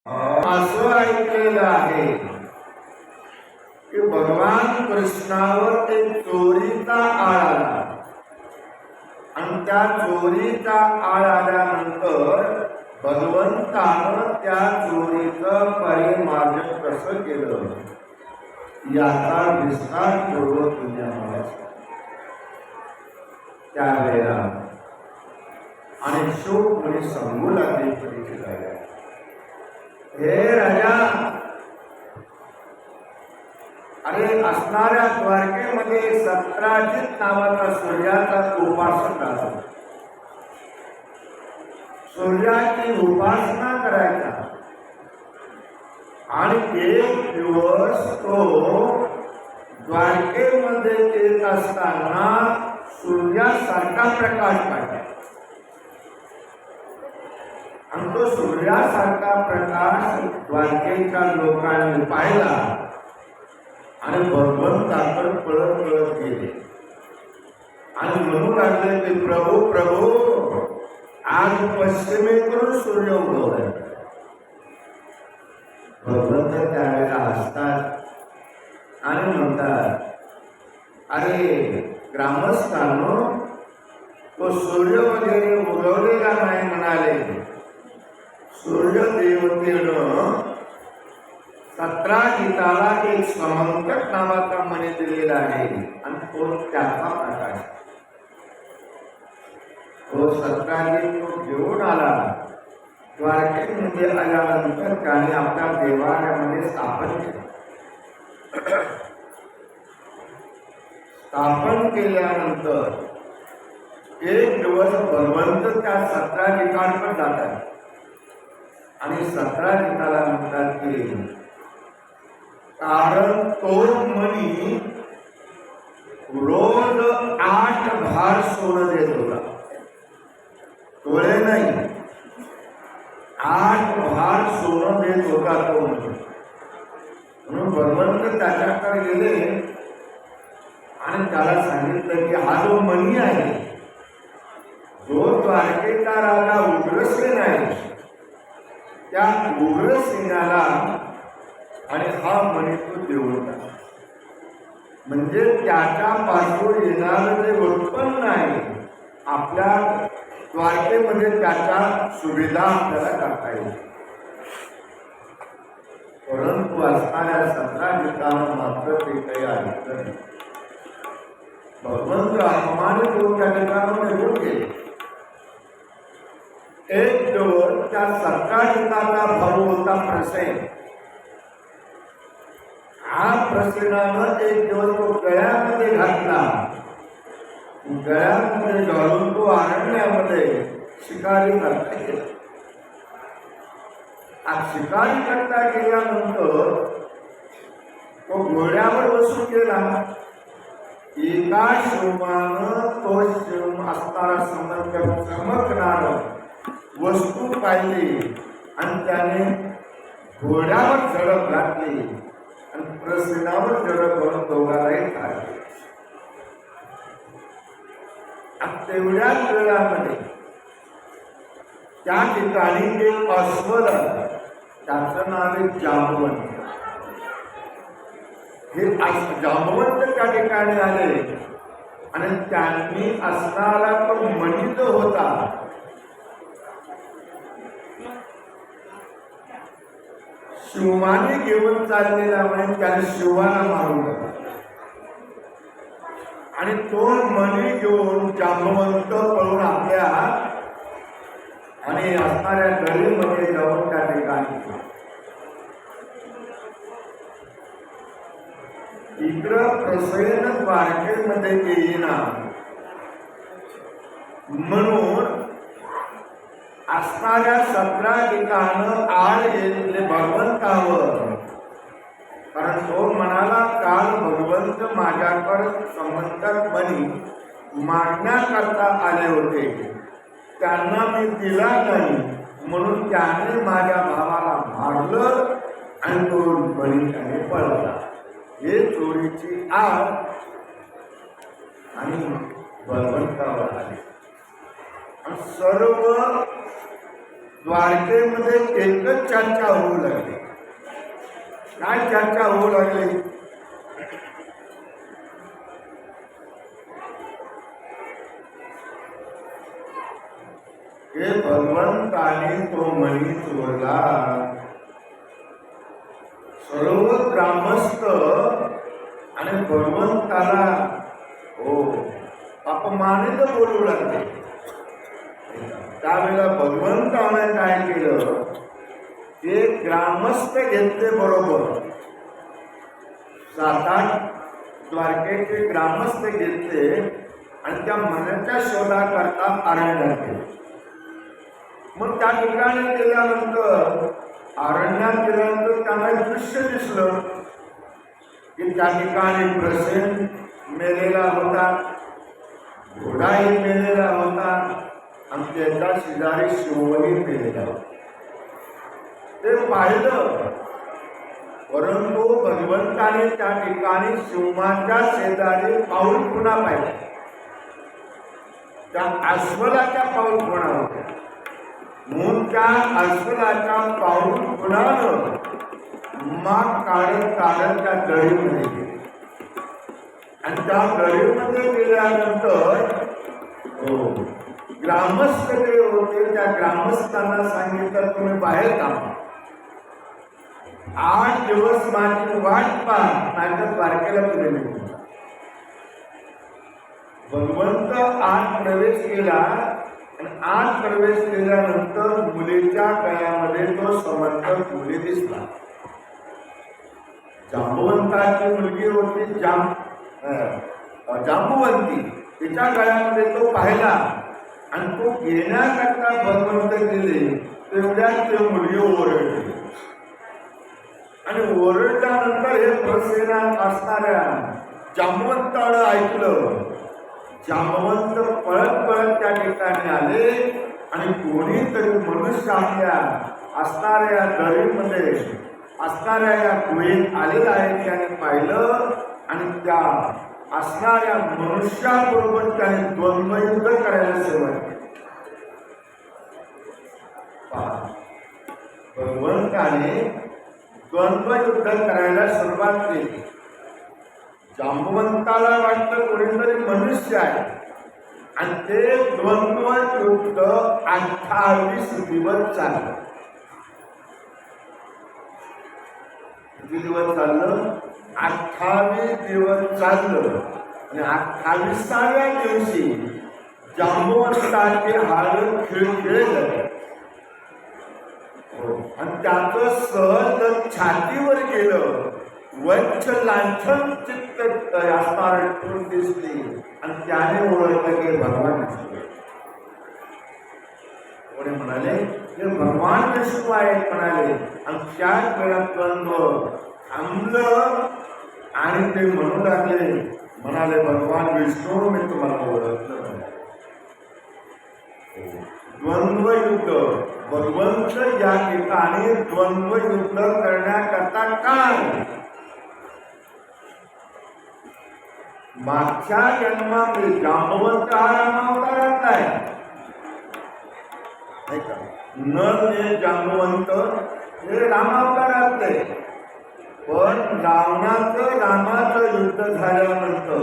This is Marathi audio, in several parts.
असं ऐकलेलं आहे की भगवान कृष्णावर एक चोरीचा आळ आला आणि त्या चोरीचा आळ आल्यानंतर भगवंतानं त्या चोरीचं परिमार्जन कसं केलं याचा विस्तार पूर्वक तुझ्या त्यावेळेला आणि शोक मुनी सांगू लागले परीक्षिताला, हे राजा, अरे असणाऱ्या द्वारकेमध्ये सत्राजित नावाचा सूर्याचा उपासक आला. सूर्याची उपासना करायचा आणि एक दिवस तो द्वारकेमध्ये येत असताना सूर्यासारखा प्रकाश पाहिला आणि तो सूर्यासारखा प्रकाश द्वारकेच्या लोकांनी पाहिला आणि भगवंताकडे पळत पळत गेले आणि म्हणू लागले की प्रभू प्रभू, आज पश्चिमेकडून सूर्य उगवलाय. भगवंत त्यावेळेला हसतात आणि म्हणतात, अरे ग्रामस्थांनो, तो सूर्य वगैरे उगवलेला नाही म्हणाले. सूर्य देवतेनं सत्राजिताला एक समंकट नावाचा मणी दिलेला आहे आणि तो त्याचा प्रकाश. तो सत्राजित तो घेऊन आला. द्वारकेमध्ये आल्यानंतर त्याने आपल्या देवालयामध्ये स्थापन केलं. स्थापन केल्यानंतर एक दिवस भगवंत त्या सत्राजितांकडे जातात आणि सत्राजिताला म्हणतात की, कारण तो मणी रोज 8 भार सोनं देत होता. तोळे नाही, 8 भार सोनं देत होता तो मणी. म्हणून भगवंत त्याच्याकडे गेले आणि त्याला सांगितलं की हा जो मणी आहे, जो द्वारकेचा राजा उग्रसेन आहे, त्या उग्रसेनाला आणि हा मणी तो देऊन टाक. म्हणजे त्याच्यापासून येणारं जे उत्पन्न आहे आपल्या द्वारकेमध्ये त्याच्या सुविधा आपल्याला करता येईल. परंतु असणाऱ्या सत्राजितानं मात्र ते काही ऐकलं नाही. भगवंत अपमानित होऊन त्या ठिकाणावर निघून गेले. एक दिवस त्या सत्राजिताचा भाऊ होता प्रसेन. हा प्रसेनानं एक दिवस तो गळ्यामध्ये घातला. गळ्यामध्ये घालून तो अरण्यामध्ये शिकारी करता गेला. शिकारी करता गेल्यानंतर तो घोड्यावर बसून गेला. एका शिवमानं तो शिव असणारा चमकणार वस्तू पाहिली आणि त्याने घोड्यावर झडप घातली आणि प्रसेनावर झडप करून दोघालाही काढले. तेवढ्याच वेळामध्ये त्या ठिकाणी एक अस्वल, त्याचं नाव आहे जांबवंत. हे जांबवंत त्या ठिकाणी आले आणि त्यांनी असणारा तो मणी जो होता शिवाने घेऊन चाललेला म्हणजे त्याने शिवाला मारून टाकला आणि तो मणी घेऊन जांबवंत पळून आपल्या आणि असणाऱ्या गडीमध्ये जाऊन त्या ठिकाणी इकडं प्रसेन द्वारकेमध्ये येईना म्हणून असणाऱ्या सत्राजितानं आळ येतले भगवंतावर. कारण तो म्हणाला, काल भगवंत माझ्याकडे संबंधात मणी मागण्याकरता आले होते, त्यांना मी दिला नाही म्हणून त्याने माझ्या भावाला मारलं आणि तो मणी त्याने पळवला. हे चोरीची आळ आणि भगवंतावर आली. सर्व द्वारकेमध्ये एकच चर्चा होऊ लागली. काय चर्चा होऊ लागली? हे भगवंताने तो मणी चोरला. सर्व ग्रामस्थ आणि भगवंताला अपमानित बोलू लागले. त्यावेळेला भगवंताने काय केलं? ते ग्रामस्थ घेतले बरोबर. 7-8 द्वारकेचे ग्रामस्थ घेतले आणि त्या मनाच्या शोधाकरता अरण्यात गेले. मग त्या ठिकाणी गेल्यानंतर त्यांना दृश्य दिसलं की त्या ठिकाणी प्रसेन मेलेला होता, घोडाही मेलेला होता आणि त्याच्या शेजारी शिवही मेलेला होता. ते पाहिलं, परंतु भगवंताने त्या ठिकाणी शिवमाच्या शेजारी पाऊल खुणा पाहिजे. त्या अस्वलाच्या पाऊल खुणा होत्या. म्हणून त्या अस्वलाच्या पाऊल खुणानं माग काढत त्या गडीमध्ये गेले आणि त्या गडीमध्ये गेल्यानंतर ग्रामस्थ जे होते त्या ग्रामस्थांना सांगितलं, तुम्ही बाहेर थांबा, 8 दिवस माझी वाट पाहा, माझ्या द्वारकेला तुम्ही निघून जा. भगवंत आत प्रवेश केला आणि आत प्रवेश केल्यानंतर मुलीच्या गळ्यामध्ये तो समंत मुली दिसला. जांबुवंताची मुलगी होती जांबुवंती, तिच्या गळ्यामध्ये तो पाहिला आणि तो घेण्याकरता भगवंत गेले. तेवढ्यात ते मुलगी ओरडली आणि ओरडल्यानंतर हे प्रसेनात असणाऱ्या जांबुवंतानं ऐकलं. जांबवंत पळत पळत त्या ठिकाणी आले आणि कोणीतरी मनुष्य आपल्या असणाऱ्या दरीमध्ये असणाऱ्या या गुहेत आलेला आहे त्याने पाहिलं आणि त्या असणाऱ्या मनुष्याबरोबर त्याने द्वंद्वयुद्ध करायला सुरुवात केली. भगवंताने द्वंद्वयुद्ध करायला सुरुवात केली. जांबवंताला वाटतं कोणीतरी मनुष्य आहे आणि ते द्वंद्वयुद्ध 28 दिवस चाललं. किती दिवस चाललं? 28 दिवस चाललं आणि 28व्या दिवशी जांबवंताचे हाड खेळले झाले आणि त्याचं सहज छातीवर गेलं. वच्छ लांछन चित्त असणारे ठेवून दिसली आणि त्याने ओळखलं की भगवान विष्णू. कोणी म्हणाले हे भगवान विष्णू आहेत म्हणाले आणि त्याच वेळात द्वंद्व थांबलं आणि ते म्हणू लागले, म्हणाले भगवान विष्णू मी तुम्हाला ओळखलं. द्वंद्वयुद्ध भगवंत या ठिकाणी द्वंद्वयुद्ध करण्याकरता काय? मागच्या जन्मामध्ये जांबवंत हा रामावतारात आहे का? नर हे जांबवंत हे रामावतारातले. पण रामाचं युद्ध झाल्यानंतर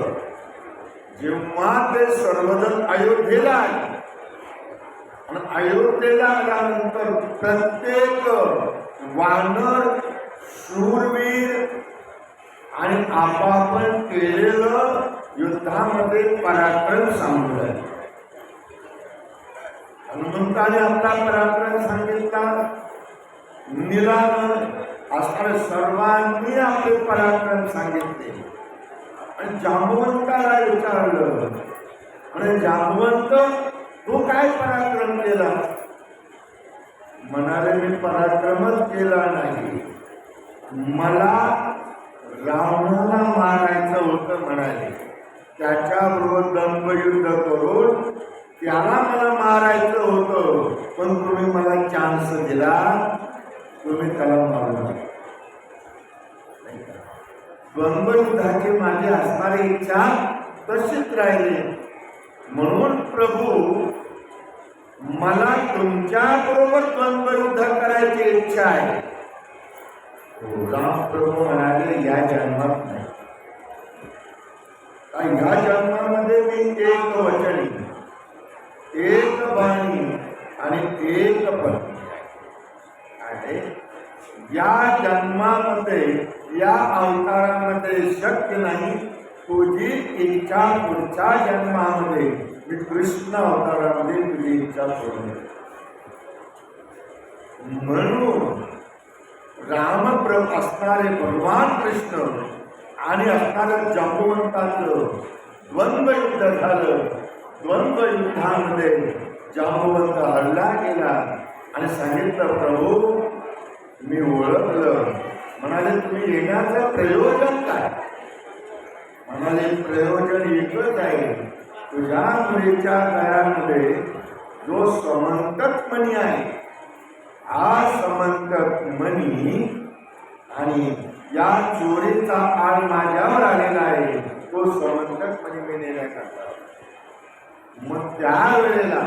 जेव्हा ते सर्वजण अयोध्येला आले आणि अयोध्येला आल्यानंतर प्रत्येक वानर शूरवीर आणि आपापण केलेलं युद्धामध्ये पराक्रम सांगलं. हनुमंताने आपला पराक्रम सांगितला. नीलानं असणाऱ्या सर्वांनी आपले पराक्रम सांगितले आणि जांबवंताला विचारलं आणि जांबवंत तू काय पराक्रम केला? म्हणाले मी पराक्रमच केला नाही, मला रावणाला मारायचं होतं म्हणाले. त्याच्याबरोबर द्वंद्वयुद्ध करून त्याला मला मारायचं होतं, पण तुम्ही मला चान्स दिला, तुम्ही त्याला मारला. द्वंद्वयुद्धाची माझी असणारी इच्छा तशीच राहिली. म्हणून प्रभू मला तुमच्या बरोबर द्वंद्व युद्ध करायची इच्छा आहे. राम प्रभू म्हणाले या जन्मात नाही, या जन्मामध्ये मी एक वचनी, एक बाणी आणि एक पत्नी आहे. या जन्मामध्ये, या अवतारामध्ये शक्य नाही. तुझी इच्छा पुढच्या जन्मामध्ये मी कृष्ण अवतारामध्ये तुझी इच्छा पूर्ण. म्हणून रामप्रभू असणारे भगवान कृष्ण आणि असणाऱ्या जांबुवंताचं द्वंद्व युद्ध झालं. द्वंद्व युद्धामध्ये जांबुवंत हरला गेला आणि सांगितलं प्रभू मी ओळखलं. म्हणाले तुम्ही येण्याचं प्रयोजन काय? म्हणाले प्रयोजन एकच आहे, तुझ्या मुलीच्या गळ्यामध्ये जो समंतक मणी आहे, हा समंतक मणी आणि या चोरीचा आळ माझ्यावर आलेला आहे, तो समंतक मणी मी नेण्याकरता. मग त्यावेळेला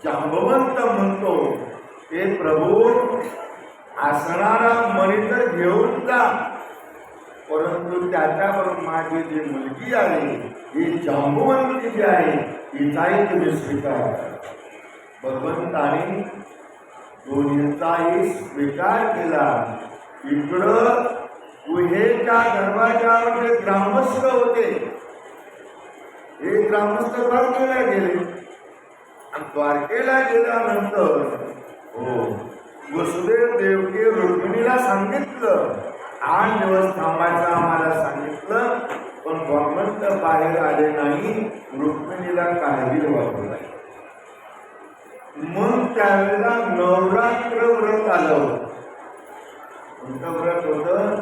जांबवंत म्हणतो हे प्रभू असणारा मणी तर घेऊन जा, परंतु त्याच्याबरोबर माझी जी मुलगी आहे ही जांबुवंती जी आहे हिचाही तुम्ही स्वीकार करा. भगवंताने दोन्हीचाही स्वीकार केला. इकडं गुहेच्या दरवाजावर जे ग्रामस्थ होते, हे ग्रामस्थ द्वारकेला गेले आणि द्वारकेला गेल्यानंतर वसुदेव देवकी रुक्मिणीला सांगितलं 8 दिवस थांबायचं आम्हाला सांगितलं, पण भगवंत बाहेर आले नाही. रुक्मिणीला काळजी वाटू लागली. मग त्यावेळेला नवरात्र व्रत आलं. कोणतं व्रत होतं?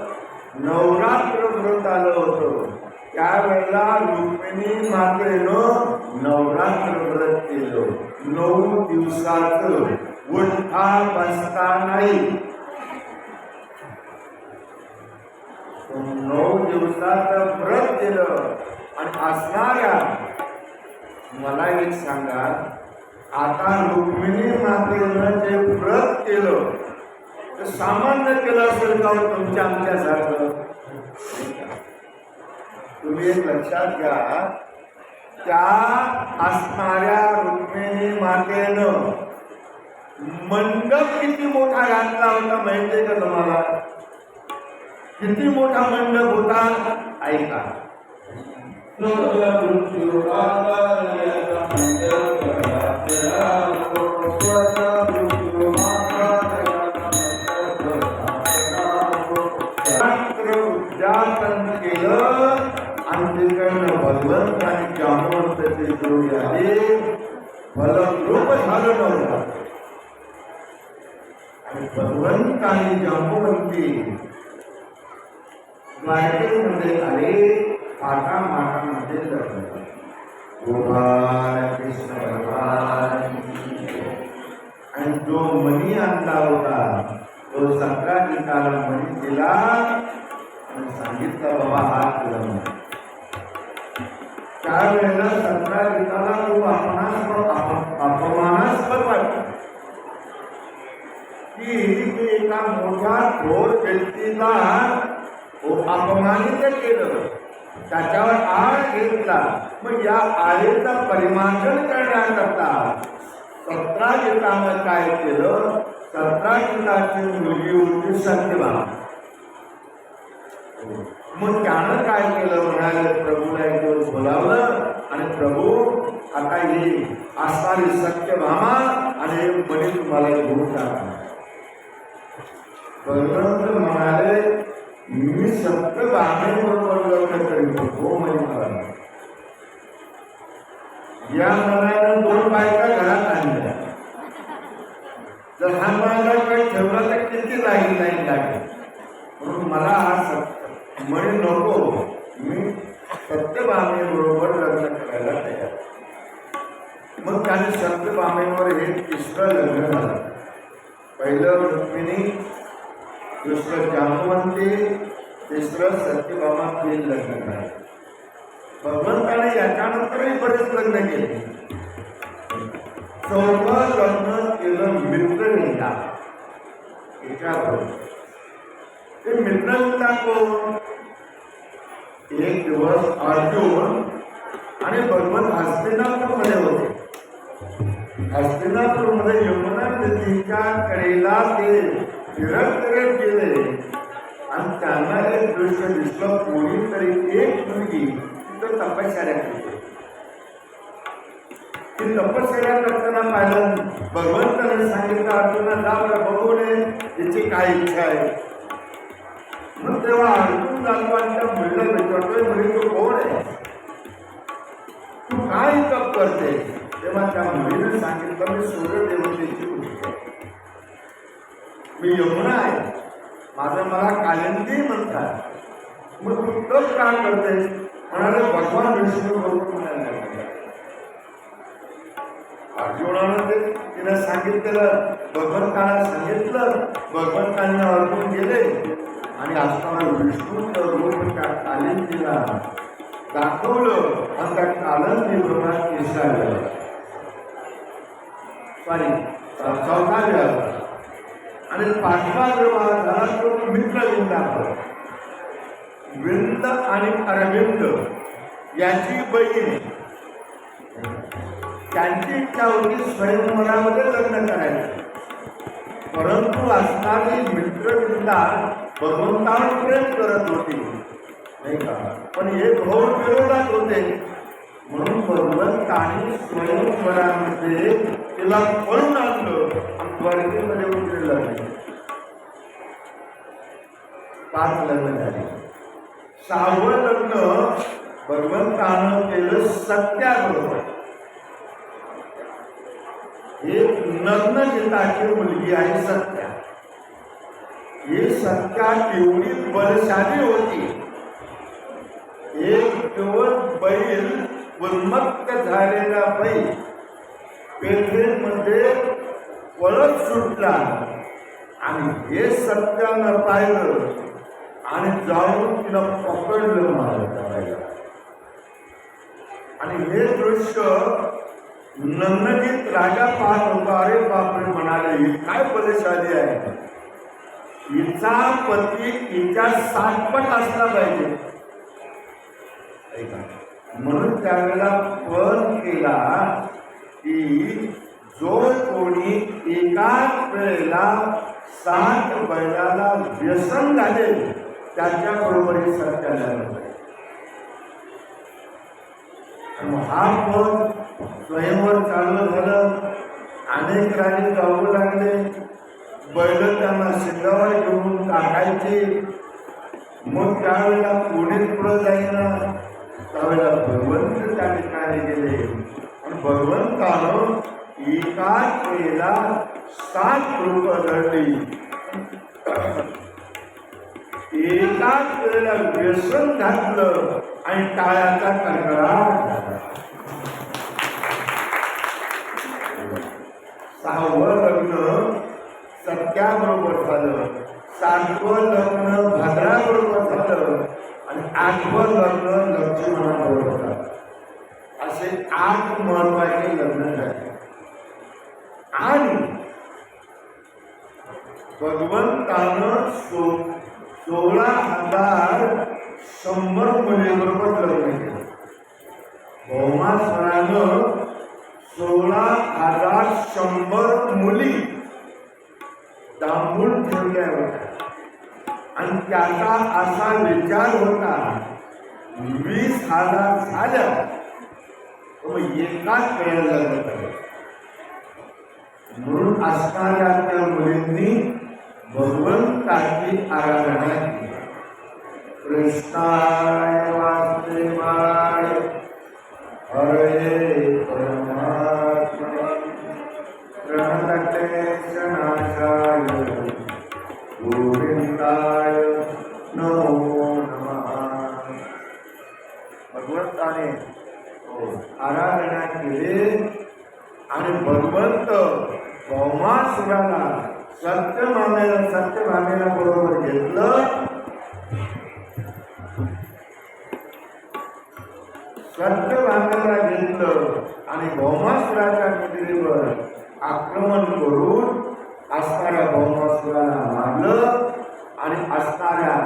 नवरात्र व्रत आलं होतं. त्यावेळेला रुक्मिणी मातेनं नवरात्र व्रत केलं. 9 दिवसाचं उठा बसता नाही. 9 दिवसाचं व्रत केलं. आणि असणाऱ्या मला एक सांगा, आता रुक्मिणी मातेनं जे व्रत केलं तर सामान्य केलं असेल का तुमच्या आमच्यासारखं? तुम्ही एक लक्षात घ्या, त्या असणाऱ्या रुक्मिणी मातेनं मंडप किती मोठा घातला होता माहितीये का तुम्हाला? किती मोठा मंडप होता ऐका. उद्यापन केलं आणि तिकडनं भगवंत आणि जांबवंताची जोडी आली. फलरूप झालं नव्हतं आणि भगवंत आणि जांबवंती द्वारकेमध्ये आले. माठामध्ये लग्न. गोपाल कृष्ण भगवान. आणि जो मणी आणला होता तो 17 गीताला मणी दिला आणि सांगितलं बाबा हा तुला. त्यावेळेला 17 गीताला खूप अपमानास्पद वाटतं की एका मोठ्या थोर व्यक्तीला अपमानित केलं, त्याच्यावर आळ घेतला. मग या आळेचा परिमार्जन करण्याकरता 17 गीतानं काय केलं? 17 गीताची मुलगी होती सत्यभामा. मग त्यानं काय केलं? म्हणाले प्रभूला एक दिवस बोलावलं आणि प्रभू आता ही असणारी सत्यभामा आणि मणी तुम्हाला घेऊन टाका. भगवंत म्हणाले मी सत्यभामेबरोबर लग्न करीत होतो. म्हणे या मनानं 2 बायका घरात आणल्या. जर हा माझा काही ठेवला तर किती लागेल नाही लागेल, म्हणून मला हा म्हणे नको, मी सत्यभामेबरोबर लग्न करायला तयार. मग त्याने सत्यभामेवर हे 3रं लग्न झालं. पहिलं रुक्मिणी, दुसरं जांबवंती, 3रं सत्यभामा. 3 लग्न झाले. भगवंताने याच्यानंतरही बरेच लग्न केले. चौथं लग्न केलं मित्रविंदा याच्याबरोबर. ते मित्रविंदा कोण? एक दिवस अर्जुन आणि भगवान हस्तिनापूरमध्ये होते. हस्तिनापूरमध्ये यमुना नदीच्या कडेला ते फिरत गेले आणि त्यांना एक दृश्य दिसलं. कोणीतरी एक मुलगी तिथं तपश्चर्या केली. ती तपश्चर्या करताना पाहिलं. भगवंताने सांगितलं अर्जुना जा बरं बघू नये तिची काय इच्छा आहे. मग तेव्हा अर्जुन जातो आणि त्या मुलीला विचारतोय मुली तू कोण आहे, तू काय तप करते. तेव्हा त्या मुलीने सांगितलं मी सूर्यदेवतेची मुलगी आहे, मी यमुना आहे, मला कालिंदी म्हणतात. मग तू तप का करते. म्हणाले भगवान विष्णू बरोबर म्हणायला लागले. अर्जुनानं ते तिला सांगितलेलं भगवंताला सांगितलं. भगवंतांनी अर्जुन गेले आणि असताना विष्णूचं रूप त्या कालिंदीला दाखवलं आणि त्या कालिंदी रूपात केसाळलं. चौथा विवाह आणि पाचवा विवाह झाला तो मित्रविंदा. विंद आणि अरविंद याची बहीण. त्यांची इच्छा होती स्वयंवरामध्ये लग्न करायचं, परंतु असणारी मित्रविंदा भगवंतावर प्रेम करत होती नाही का. पण हे भाऊ विरोधात होते म्हणून भगवंताने स्वयंवरामध्ये तिला पळून आणलं आणि द्वारकेमध्ये उतरलं नाही. 5 लग्न झाली. 6वं लग्न भगवंतानं केलं सत्याबरोबर. एक नग्नजिताची मुलगी आहे सत्या. ही सत्या एवढी बलशाली होती. एक दिवस बैल उन्मत्त झालेला बैल पेठेमध्ये पळत सुटला आणि हे सत्यानं पाहिलं आणि जाऊन तिला पकडलं मारलं. आणि हे दृश्य नंदजीत राजा पाहत होता. अरे बापरे म्हणाले ही काय बलशाली आहे, हिचा पती हिच्या 7 पट असला पाहिजे. म्हणून त्यावेळेला पण केला की जो कोणी एकाच वेळेला 7 बैलाला व्यसन झाले त्याच्याबरोबर ही सत्या झाला. हा पण स्वयंवर चालू झालं. अनेक राणी जाऊ लागले. बैल त्यांना शिंगावर घेऊन टाकायचे. मग त्यावेळेला कोणी पुढं जाईना. त्यावेळेला भगवंत त्या ठिकाणी गेले आणि भगवंतानं एकाच वेळेला 7 रूप धरली. एकाच वेळेला व्यसन घातलं आणि टाळ्याचा कडकडाट झाला. 6वं लग्न सत्याबरोबर झालं. 7वं लग्न भद्राबरोबर झालं आणि 8वं लग्न लक्ष्मणाबरोबर झालं. असे 8 महत्वाचे लग्न झाले. आणि भगवंतानं 16,100 मुलीबरोबर लग्न केलं. भौमासुरानं 16,100 मुली दांबून ठेवल्या होत्या आणि त्याचा असा विचार होता 20,000 झाल्या मग एकाच वेळेला लग्न करायचं. म्हणून असणाऱ्या त्या मुलींनी भगवंताची आराधना केली. कृष्णाय वासुदेवाय हरे परमात्मने प्रणतक्लेशनाशाय गोविंदाय नमो नमः. भगवंताने आराधना केली आणि भगवंत भौमासुराला सत्यभामेला बरोबर घेतलं. सत्यभामेला घेतलं आणि भौमासुराच्या नगरीवर आक्रमण करून असणाऱ्या भौमासुराला मारलं आणि असणाऱ्या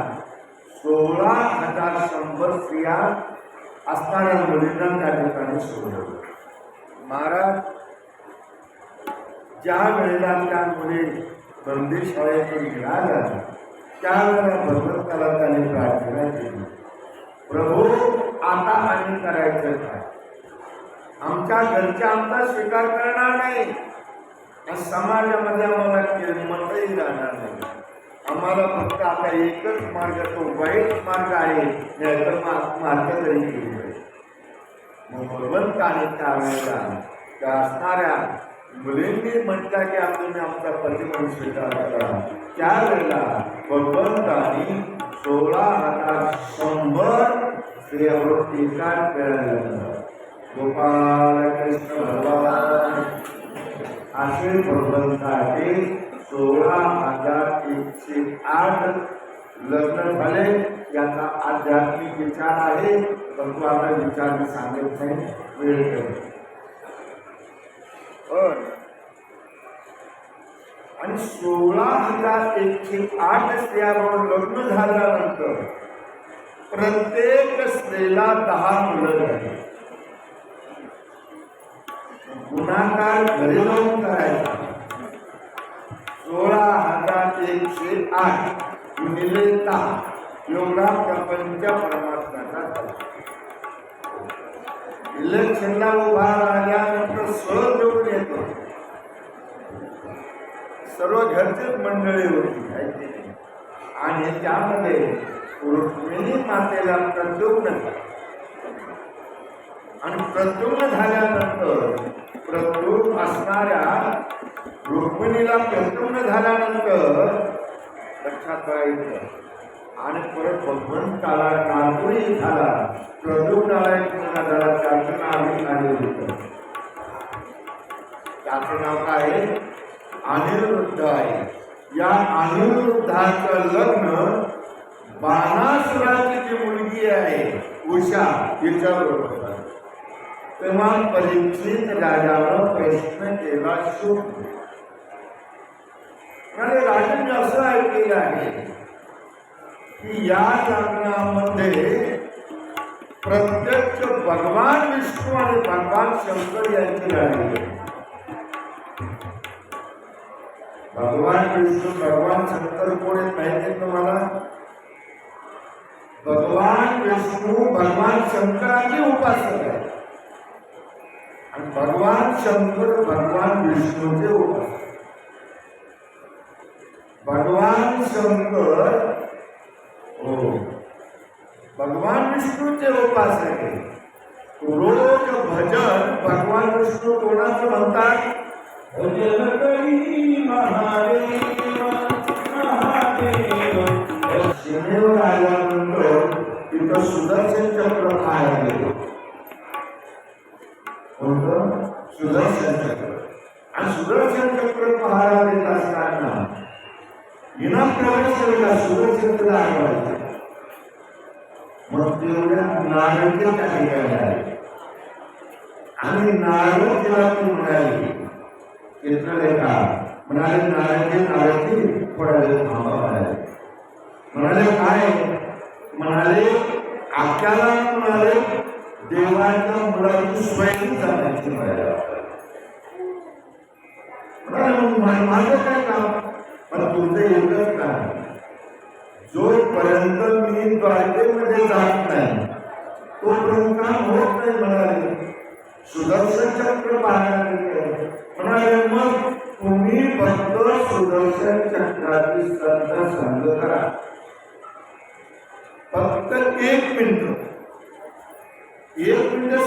16,100 स्त्रिया असणाऱ्या मुलींना त्या ठिकाणी सोडलं. महाराज ज्या वेळेला त्या मुली बंदीशाळेतून मिळाल्या त्यावेळेला भगवंताला त्याने प्रार्थना केली, प्रभू आता आम्ही करायचं काय? आमच्या घरचे आमचा स्वीकार करणार नाही, समाजामध्ये आम्हाला किंमतही राहणार नाही. आम्हाला फक्त आता एकच मार्ग, तो वाईट मार्ग आहे, नाहीतर मार्ग तरी केली पाहिजे. मग भगवंताने त्यावेळेला त्या असणाऱ्या मुलींनी म्हटलं की तुम्ही आमचा पतिमन स्वीकार करा. त्यावेळेला भगवंतानी 16,100 स्त्रियावर एकाच वेळेला गोपाल कृष्ण भगवान असे भगवंताचे 16,108 लग्न झाले. याचा आध्यात्मिक विचार आहे, पण तो आता विचार मी सांगत नाही, वेळ करेल. आणि 16,108 स्त्रियांवर लग्न झाल्यानंतर प्रत्येक स्त्रीला 10 मुलं झाली. गुणाकार घरी जाऊन करायचा. 16,108 गुणिले 10 एवढा प्रपंच परमात्म्याचा. इलेक्शनला उभा राहिल्यानंतर सहज निवडून येतो. सर्व घरचीच मंडळी होती आणि त्यामध्ये रुक्मिणी मातेला प्रद्युम्न आणि प्रद्युम्न झाल्यानंतर प्रद्युम्न असणाऱ्या रुक्मिणीला प्रद्युम्न झाल्यानंतर लक्षात राहायचं. आणि परत भगवंताला नातूही झाला. प्रद्युम्नाला एक मुलगा झाला, त्याचं नाव अनिरुद्ध. त्याचं नाव काय आहे? अनिरुद्ध आहे. या अनिरुद्धाचं लग्न बाणासुराची जी मुलगी आहे उषा हिच्याबरोबर. तेव्हा परीक्षित राजानं प्रश्न केला, शुभ राजाने असं ऐकलेलं आहे की या लग्नामध्ये प्रत्यक्ष भगवान विष्णू आणि भगवान शंकर यांची राहिली. भगवान विष्णू भगवान शंकर कोण आहेत माहिती तुम्हाला? भगवान विष्णू भगवान शंकराचे उपासक आहे आणि भगवान शंकर भगवान विष्णूचे उपासक. भगवान शंकर हो भगवान विष्णूचे उपासक आहे. रोज भजन भगवान विष्णू कोणाचं म्हणतात? भजन करी महादेव महादेव. सीमेवर आल्यानंतर तिथं सुदर्शन चक्र पाहायला गेलो. कोणतं? सुदर्शन चक्र. आणि सुदर्शन चक्र पाहायला येत असताना विना प्रवेश केला सुदर्शन चक्र आठवायचं. मग तेवढ्या नारळच्या ठिकाणी आले आणि नारळ तिला ती म्हणाली, घेतलं का? म्हणाले नारळची थोड्या वेळ थांबा. म्हणाले काय? म्हणाले आपल्याला म्हणाले देवाच्या मुलाची स्वयं जाण्याची म्हणाले. माझं काय काम? पण तुमचं एकच काम, जोपर्यंत मी द्वारकेमध्ये जात नाही तोपर्यंत काम होत नाही. म्हणाले सुदर्शन चक्र पाहायला म्हणाले मग तुम्ही फक्त सुदर्शन चक्राची संग करा. फक्त 1 मिनिट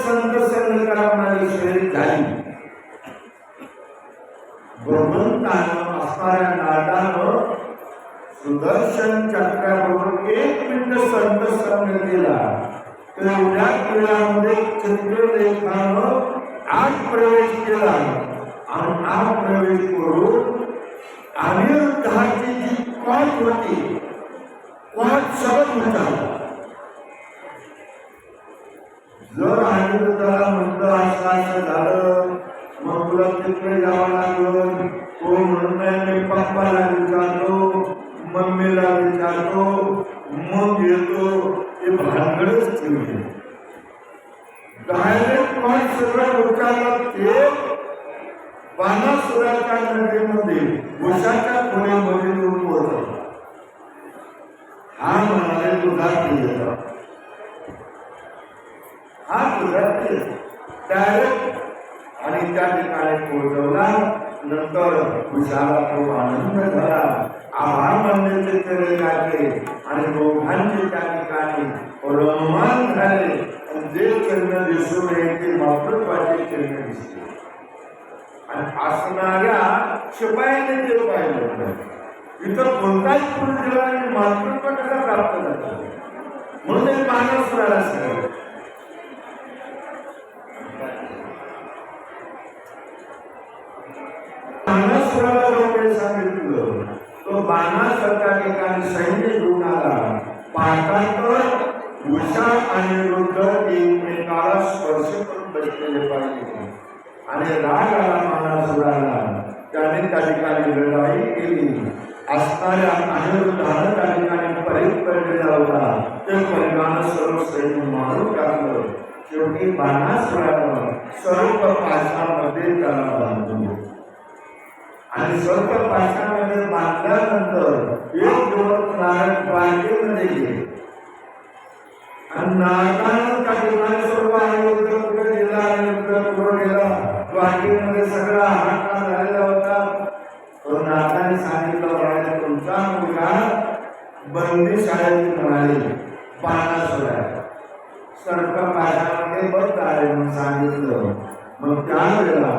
संत संग करा म्हणाली. शरीर झाली. भगवंतानं असणाऱ्या नादानं सुदर्शन चक्राबरोबर 1 मिनिट संत संग केला. तेवढ्याच वेळामध्ये चित्रलेखानं आत प्रवेश केला आणि आत प्रवेश करून अनिरुद्धाची जी कॉट होती कॉट सगळं उठला. जर अनिरुद्धाला म्हटलं असं असं झालं, मग तुला तिकडे जावं लागलं, तो म्हणून मी पप्पाला विचारतो, मम्मीला विचारतो, मग येतो. ते भानगडच ठेवले. डायरेक्ट मन सगळं विचारलं. ते बाणासुराच्या नगरीमध्ये उषाच्या खोलीमध्ये येऊन पोहोचला. हा म्हणाले तुझा प्रिय, हा तुझा प्रिय डायरेक्ट. आणि त्या ठिकाणी पोहोचवला. नंतर उषाला तो आनंद झाला, आभार मानण्याचे केले जाते आणि दोघांचे त्या ठिकाणी रोमान झाले. जे चिन्ह दिसून येईल ते मातृत्वाचे चिन्ह दिसते. आणि असणाऱ्या शिपायाने ते पाहिलं, इथं कोणताच पुरुष आणि मातृत्व कसा प्राप्त झाला. म्हणून एक बाणासुराला सांगितलं. बाणासुराला लोकांनी सांगितलं, तो बाणासारख्या ठिकाणी सैन्य घेऊन आला. पाहतात उषा आणि रुद्र एकमेकाला स्पर्श करून बसलेले पाहिजे. आणि राग आला बाणासुराला. त्याने त्या ठिकाणी लढाई केली. असणाऱ्या अनिरुद्धानं त्या ठिकाणी परीत पडलेला होता. ते परिणाम सर्व सैन्य मारून टाकलं. शेवटी बाणासुरानं सर्व पाशामध्ये त्याला बांधलं. आणि सर्व पाशामध्ये बांधल्यानंतर एक दिवस नारद द्वारकेमध्ये गेले. आणि नारदानं त्या ठिकाणी सर्व अनिरुद्ध पुढे गेला, अनिरुद्ध पुढे गेला. द्वारकेमध्ये सगळा हाहाकार झालेला होता. तो नारदाने सांगितलं, तुमचा मुलगा बंदी शाळेत म्हणाले बाणासुर आहे, सर्प पाशामध्ये बंद आहे म्हणून सांगितलं. मग त्यावेळेला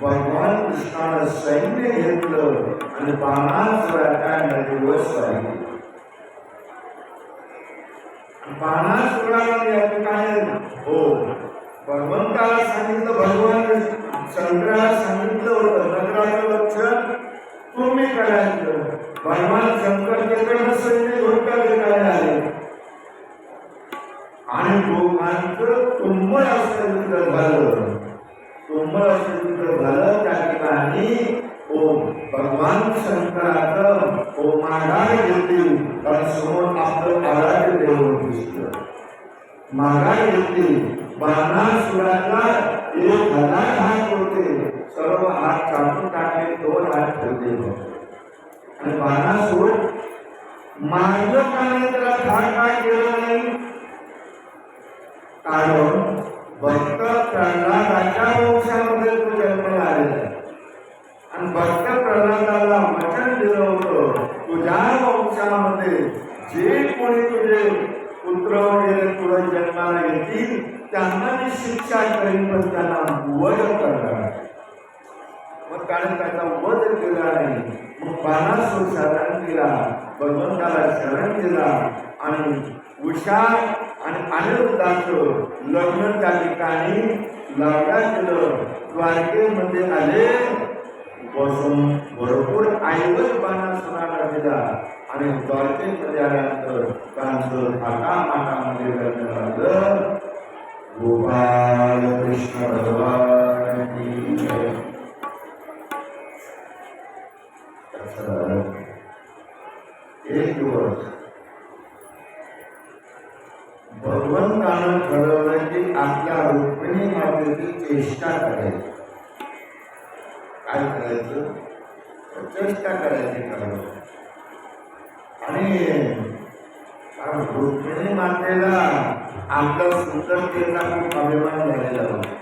भगवान कृष्णानं सैन्य घेतलं आणि बाणासुराच्या नदीवर स्वारी. बाणासुराला या ठिकाणी हो भगवंताला सांगितलं, भगवान शंकराला सांगितलं होतं नगराचं लक्ष तुम्ही करायचं. भगवान शंकर तिकडनं सैन्य घेऊन त्या ठिकाणी आले आणि दोघांचं तुंबळ असं युद्ध झालं. तुंबळ असं युद्ध झालं. त्या ठिकाणी भगवान शंकराचं माघार घेतली. कारण समोर आपलं आराध्य देव दिसलं. माघार घेतली. बाणासुराला 1000 हात होते. सर्व हात कापून टाकले, 2 हात ठेवले. आणि बाणासुर मारलं का नाही, त्याला काय केलं नाही. कारण भक्त प्रल्हादाच्या वंशामध्ये तो जन्माला आलेला आहे. आणि भक्त प्रल्हादाला वचन दिलं होतं, तुझ्या वंशामध्ये जे कोणी तुझे पुत्र वगैरे तुला जन्माला येतील त्यांना मी शिक्षा करीन, पण त्यांना वध करणार. मग त्याने त्याचा वध केला नाही. मग बाणासुर शरण केला, भगवंताला शरण केला. आणि उषा आणि अनिरुद्धाचं लग्न त्या ठिकाणी लावण्यात केलं. द्वारकेमध्ये आले बसून भरपूर ऐवज बाणासुराला दिला. आणि द्वारकेमध्ये आल्यानंतर त्यांचं थाटामाटामध्ये लग्न झालं. गोपाल कृष्ण भगवान की जय. एक दिवस भगवंतानं ठरवलं की आपल्या रुक्मिणी मातेची चेष्टा करायची. काय करायचं? चेष्टा करायची ठरवलं. आणि रुक्मिणी मातेला आपल्या सुंदरतेचा खूप अभिमान झालेला होता.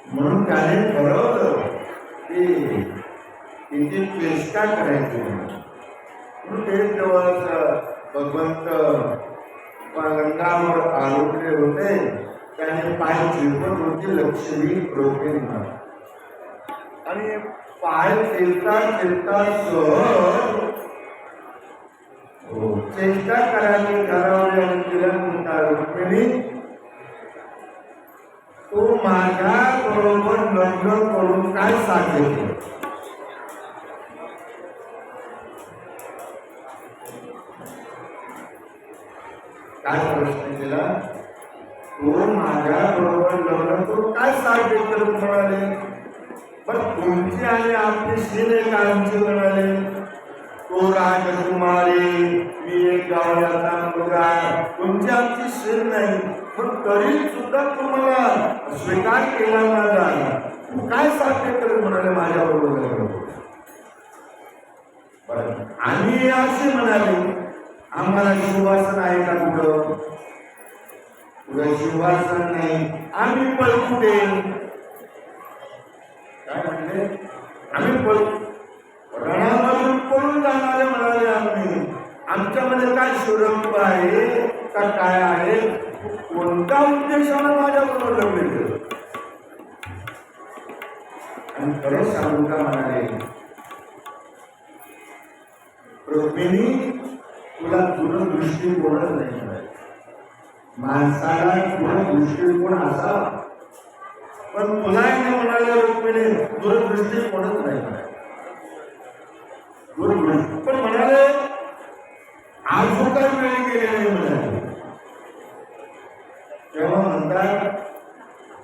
म्हणून त्याने ठरवलं की तिची चेष्टा करायची. म्हणून एक दिवस भगवंत गंगावर आरोग्य होते. त्याने पाय चिरपट होती लक्ष्मी रुक्मिणी माता. आणि पाय चिरता चिरता चेष्टा करायची ठरवली. आणि तिला म्हणता, रुक्मिणी तू माझ्या बरोबर लग्न करून काय सांगितलं? काय प्रश्न केला? तो माझ्या बरोबर लग्न करून काय साथ करत म्हणाले. पण तुमची आणि आपली सीन एक आमची म्हणाले. तो राजकुमारी मी एक गावाचा मुलगा, तुमची आमची सीन नाही, पण तरी सुद्धा तुम्हाला स्वीकार केला माझा. तू काय साध्य करत म्हणाले माझ्या बरोबर. आम्ही असे म्हणाले आम्हाला शिवासन आहे का कुठं, पुढे शिवासन नाही, आम्ही पळकुटे. काय म्हणले, आम्ही रणामधून पळून जाणारे म्हणाले. आम्ही आमच्यामध्ये काय सुरक्षा आहे का काय आहे, कोणत्या उद्देशाने माझ्या बरोबर लग्न केलं. आणि खरं सांगू का म्हणाले, रुक्मिणी तुला दूरदृष्टीकोनच नाही म्हणाले. माणसाला तुला दृष्टिकोन असा, पण तुला नाही म्हणाले रुक्मिणी दूरदृष्टीकोनच नाही म्हणाले. पण म्हणाले अजून काही वेळ गेले नाही म्हणाले. तेव्हा म्हणतात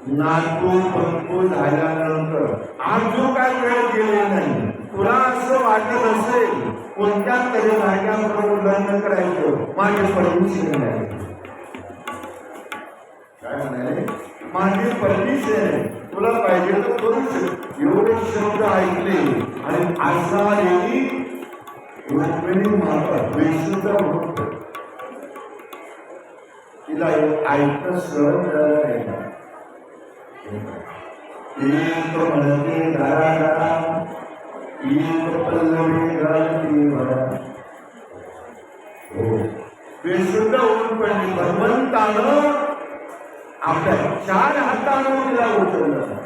नातू पंतू झाल्यानंतर अजून काय वेळ गेले नाही. तुला असं वाटत असेल कोणत्या तरी माझ्याबरोबर लग्न करायचं, माझी परमिशन आहे. काय म्हणाले, माझी परमिशन तुला पाहिजे तर करू शकतो. एवढे शब्द ऐकले आणि असा रुक्मिणी माता बेशुद्ध होत. तिला ऐकणं सरळ मिळालं नाही. एक म्हणते घरा एक पल्लवी घालती म्हणा. बेशुद्ध होऊन पडली. भगवंतानं आपल्या 4 हातानं तिला उचललं.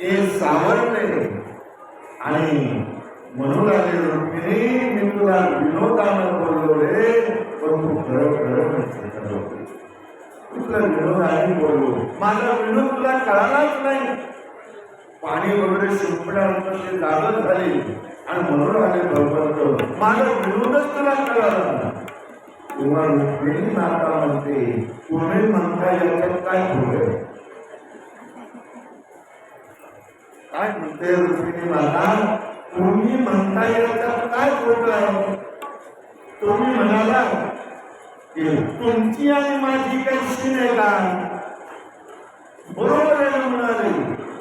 ते सावरले आणि म्हणू लागले रुक्मिणी मी तुला विनोदानं बोललो रे, पण तू खरं खरं तुला विनोदाने बोललो. माझा विनोद तुला कळालाच नाही. पाणी वगैरे शिंपल्यानंतर ते जागत झाले आणि म्हणून आले भगवंत माझा विनोदच तुला कळाला. तेव्हा रुक्मिणी माता म्हणते तुम्ही म्हणता याच्यात काय बोलले. काय म्हणते रुक्मिणी माता, तुम्ही म्हणता याच्यात काय बोलताय. तुम्ही म्हणाला की तुमची आणि माझी काही सीन आहे का. बरोबर आहे म्हणाले,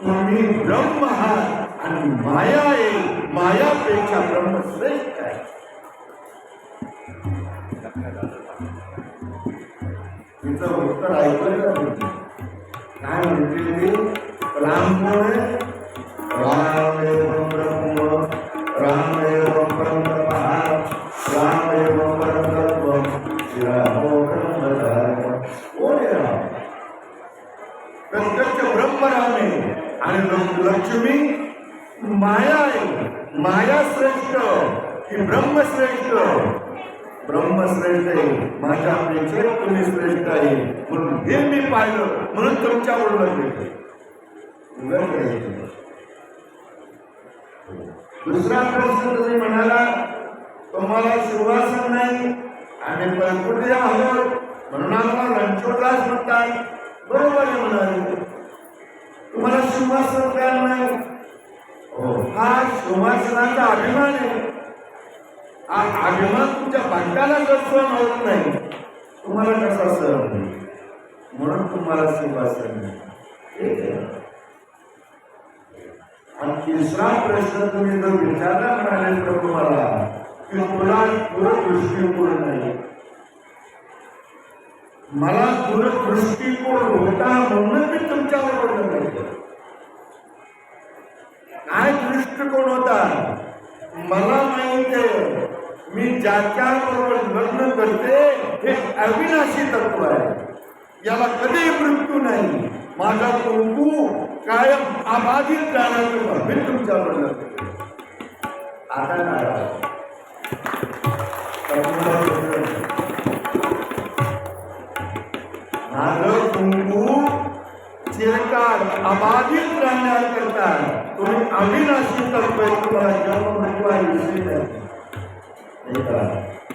तुम्ही ब्रह्म आहात आणि माया आहे, मायापेक्षा ब्रह्म श्रेष्ठ आहे. तिचं उत्तर ऐकलं का तुम्ही. काय म्हणते राम कोण आहे. रामेव ब्रह्म रामेव ब्रह्मः रामेव परतत्वम् श्रीरामो ब्रह्मधाम. कोण आहे राम. प्रत्यक्ष ब्रह्म राम आहे आणि लक्ष्मी माया आहे. माया श्रेष्ठ की ब्रह्म श्रेष्ठ. ब्रह्म श्रेष्ठ आहे, माझ्यापेक्षा तुम्ही श्रेष्ठ आहे. म्हणून हे मी पाहिलं म्हणून तुमच्याबरोबर भेटले. दुसरा प्रश्न तुम्ही म्हणाला तुम्हाला सुवासन नाही, आम्ही परकुटे आहोत म्हणून आम्हाला रणछोडदास म्हणतात. बरोबर आहे म्हणाले. तुम्हाला सुवासन काय नाही. हा सुवासनाचा अभिमान आहे. हा अभिमान तुमच्या भाग्याला जर सहन होत नाही तुम्हाला कसा सहन होईल. म्हणून तुम्हाला सुवासन नाही. ठीक आहे. आणि तिसरा प्रश्न तुम्ही जर विचारला म्हणाले तर तुम्हाला की तुला दूरदृष्टीकोन नाही. मला दूरदृष्टीकोन होता म्हणून मी तुमच्याबरोबर लग्न केलं. काय दृष्टिकोन होता मला माहिती आहे. मी ज्याच्या बरोबर लग्न करते हे अविनाशी तत्व आहे. याला कधी मृत्यू नाही. माझा कुंकू कायम अबाधित राहण्याचं मी तुमच्याबरोबर लग्न केलं. आता काय माझं कुंकू चिरकाल अबाधित राहण्याकरता तुम्ही अविनाशी तत्व तुम्हाला जन्म मृत्यू आहे विषय नाही.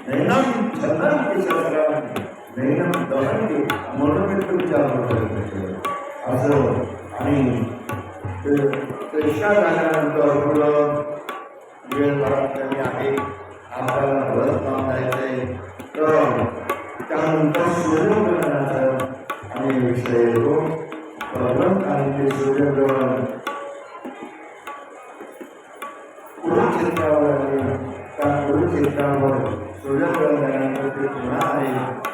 नैनम छंदम की नाही ना दहन केलं म्हणून मी तुमच्या असं. आणि पेशा झाल्यानंतर पुढं वेळ बराच कमी आहे, आपल्याला बरंच काम जायचंय, तर त्यानंतर सूर्यग्रहणाचा आणि विषय येतो. भगवंत आणि ते सूर्यग्रहण कुरुक्षेत्रावर आहे. त्या कुरुक्षेत्रावर सूर्यग्रहण झाल्यानंतर ते पुन्हा आहे.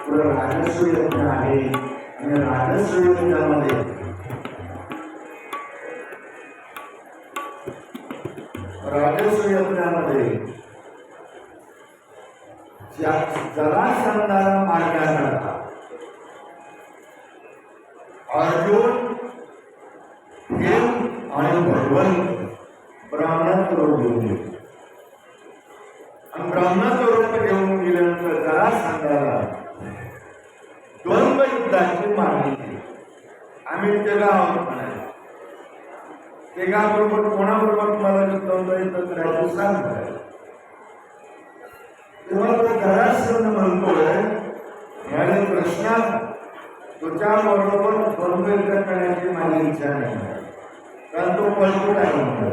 पुढे राजसूय यज्ञ आहे आणि राजसूय यज्ञामध्ये जरासंधाला मारण्याकरता अर्जुन भीम आणि भगवंत ब्राह्मणाचं रूप घेऊन गेले. आणि ब्राह्मणाचं रूप घेऊन गेल्यानंतर जरासंधाला द्वंद्व युद्धाची मागणी केली. आम्ही त्याला म्हणाले एकाबरोबर कोणाबरोबर तुम्हाला युद्ध येतं करायचं सांग. तेव्हा तो जरासंध म्हणतोय याने कृष्णा तुझ्या बरोबर द्वंद्व युद्ध करण्याची माझी इच्छा नाही, कारण तो पळकूट आहे म्हणतो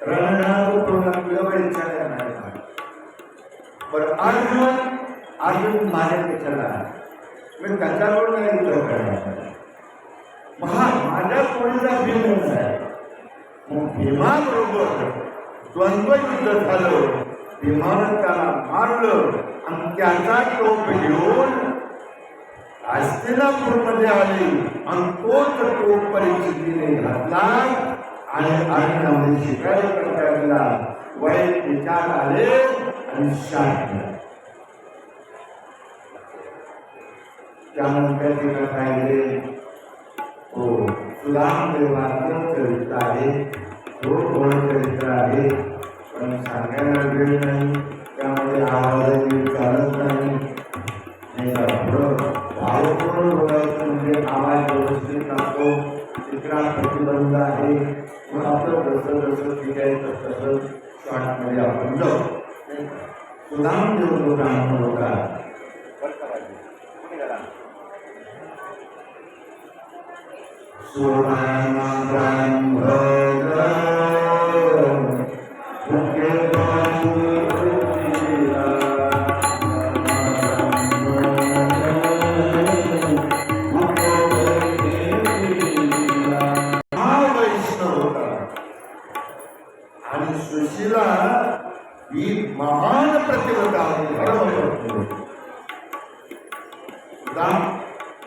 रणरात तुला इच्छा नाही. बरं अर्जुन माझ्यापेक्षा मी त्याच्याबरोबर नाही युद्ध करणार. माझ्या कोणीचा भीम आहे. भीमाबरोबर द्वंद्व युद्ध झालं. भीमानं त्याला मारलं आणि त्याचा टोप घेऊन हस्तिनापूरमध्ये आली आणि तोच टोप परिस्थितीने घातला आणि अर्जुनामध्ये शिकार करता गेला. वाईट विचार आले आणि शांत. त्यानंतर तिला काय हो सुदाम देवाचं चरित्र आहे. तो कोण चरित्र आहे पण सांगायला वेळ नाही, त्यामध्ये आवाजही चालत नाही. भावपूर्ण बोलायचं म्हणजे आवाज व्यवस्थित लागतो, चित्रा प्रतिबंध आहे. मग आपलं जसं जसं शिकायचं तसं शॉर्टमध्ये आपण जाऊ. सुदाम देव ब्राह्मण होता. आणि सुशीला ही महान प्रतिभा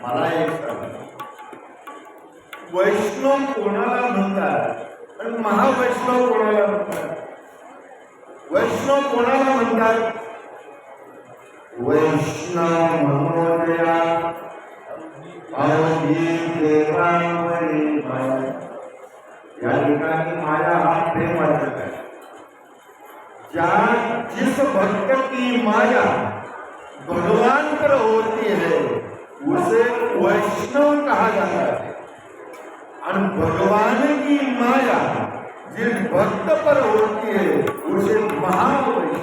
मला एक सांगा, वैष्णव कोणाला म्हणतात आणि महावैष्णव कोणाला म्हणतात? वैष्णव कोणाला म्हणतात? वैष्णव महोदया अवधी देवावरी माया. या ठिकाणी माया हा प्रेम वाटत आहे. जिस भक्त की माया भगवान पर होती है उसे वैष्णव कहा जाता है. और भगवान की माया जिस भक्त पर होती है उसे महावैष्णव.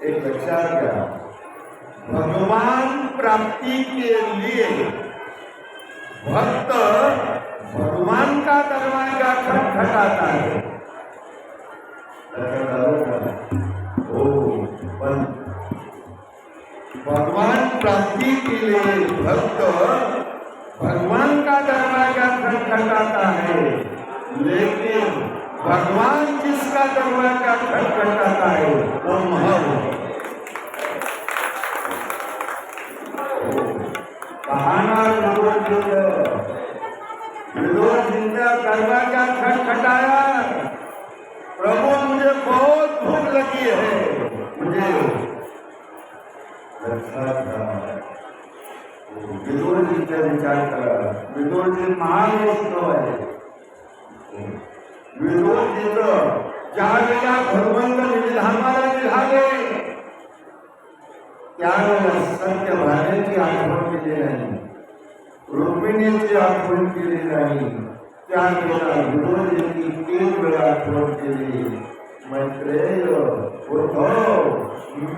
एक लक्षात घ्या, भगवान प्राप्ति के लिए भक्त भगवान का दरवाजा खटखटाता है. भगवान प्राप्ति के लिए भक्त भगवान का दरवाजा खटखटाता है, लेकिन भगवान जिसका दरवाजा खटखटाता है वो महान. कहाना जिंदा दरवाजा खटखटाया, प्रभु मुझे बहुत भूख लगी है, मुझे विदुर जीचा विचार करा. विदुर जी महावैष्णव आहे. विदुर जीचं ज्या वेळेला भगवंत निधामाला निघाले त्यावेळेला सत्यभामेची आठवण केली नाही, रुक्मिणीची आठवण केली नाही, त्यावेळेला विरोधींनी 3 वेळा आठवण केली, मैत्रेय उद्धव,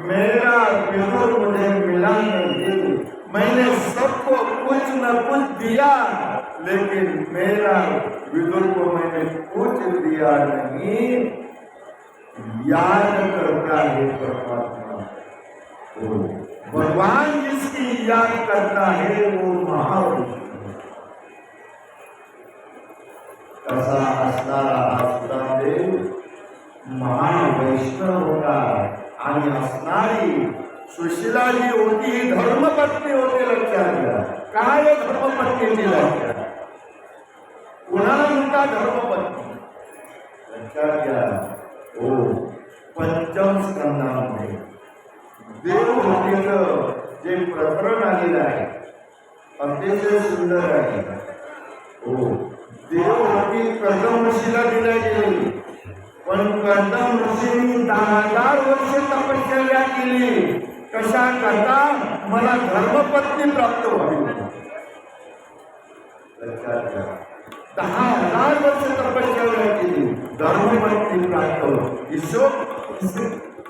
मेरा विरोध मुझे मिला नहीं, मैंने सबको कुछ न कुछ दिया, लेकिन मेरा विदुर को मैंने कुछ दिया नहीं। याद करता है परमात्मा, तो भगवान जिसकी याद करता है वो महाविष्णु। कसा असणारा हा सुदामदेव महावैष्णव होता आणि असणारी सुशीला जी होती ही धर्मपत्नी होती। लक्षात घ्या, काय धर्मपत्नीची लक्षात, कुणाला म्हणता धर्मपत्नी? लक्षात घ्या, हो पंचम स्कंदामध्ये देवहूतीचं जे प्रकरण आलेलं आहे अतिशय सुंदर आहे। हो, देवहूती कर्दम ऋषीला दिली गेली, पण कर्दम ऋषींनी 10,000 वर्ष तपश्चर्या केली। कशा करता? मला धर्मपत्नी प्राप्त व्हावी। लक्षात घ्या, 10,000 वर्ष तपश्चर्या केली, धर्मपत्नी प्राप्त हो।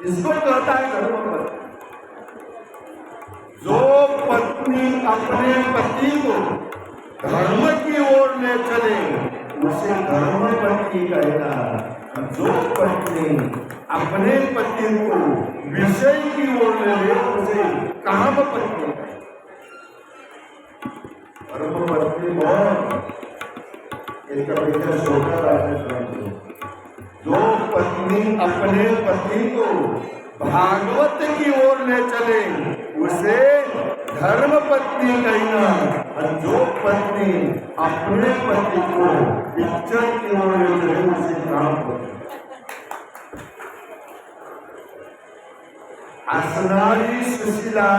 इसको कहता है धर्मपत्नी। जो पत्नी अपने पति को धर्म की ओर ले चले उसे धर्मपत्नी कहना, जो पत्नी अपने पति को विषय की ओर ले उसे कामपत्नी कहना। धर्मपत्नी बहुत एक कविता शोभा राजन, जो पत्नी अपने पति को भागवत की ओर ले चले उसे धर्मपत्नी कहना, और जो पत्नी अपने पति को इज्जत की ओर ले चले उसे कामपत्नी। असणारी सुशीला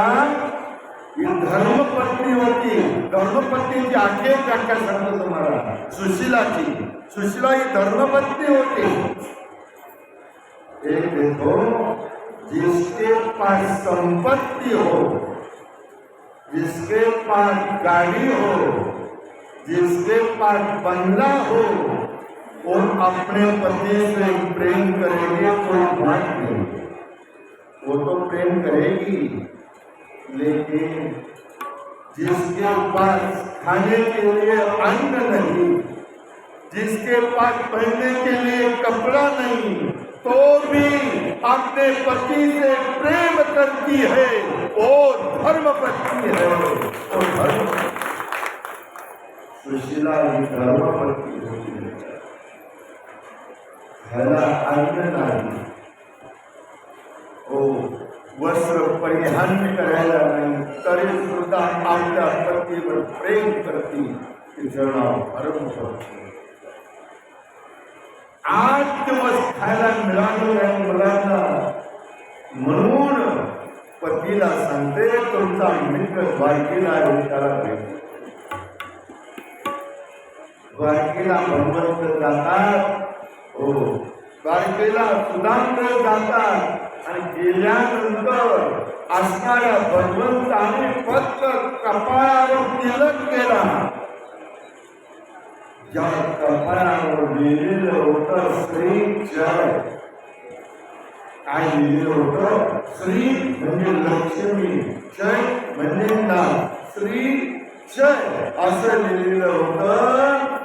ही धर्मपत्नी होती। धर्मपत्नीची आखे व्याख्या सांगतो तुम्हाला सुशीलाची। सुशीला ही धर्मपत्नी होती। एक देखो, जिसके पास संपत्ति हो, जिसके पास गाड़ी हो, जिसके पास बंगला हो, वो अपने पति से प्रेम करेगी, कोई बात नहीं, वो तो प्रेम करेगी। लेकिन जिसके पास खाने के लिए अन्न नहीं, जिसके पास पहनने के लिए कपड़ा नहीं, तो भी अपने पति से प्रेम करती है, वो धर्मपत्नी है। वो धर्म सुशीला ही धर्मपत्नी होती है। ह्याला अन्न नाही, ओ वस्त्र परिधान करायला नाही, तरी सुद्धा आपल्या पतीवर प्रेम करती, तिचं नाव धर्मपत्नी। आज दिवस खायला मिळालं नाही मुलांना, म्हणून पतीला सांगते तुमचा मित्र द्वारकेला त्याला भेट। द्वारकेला भगवंत जातात, हो द्वारकेला सुदामदेव जातात, आणि गेल्यानंतर असणाऱ्या भगवंताने फक्त कपाळावर तिलक केला। ज्या कपाळावर लिहिलेलं होतं श्री जय, काय लिहिलेलं होतं? श्री म्हणजे लक्ष्मी, जय म्हणजे नाम, श्री जय असं लिहिलेलं होतं।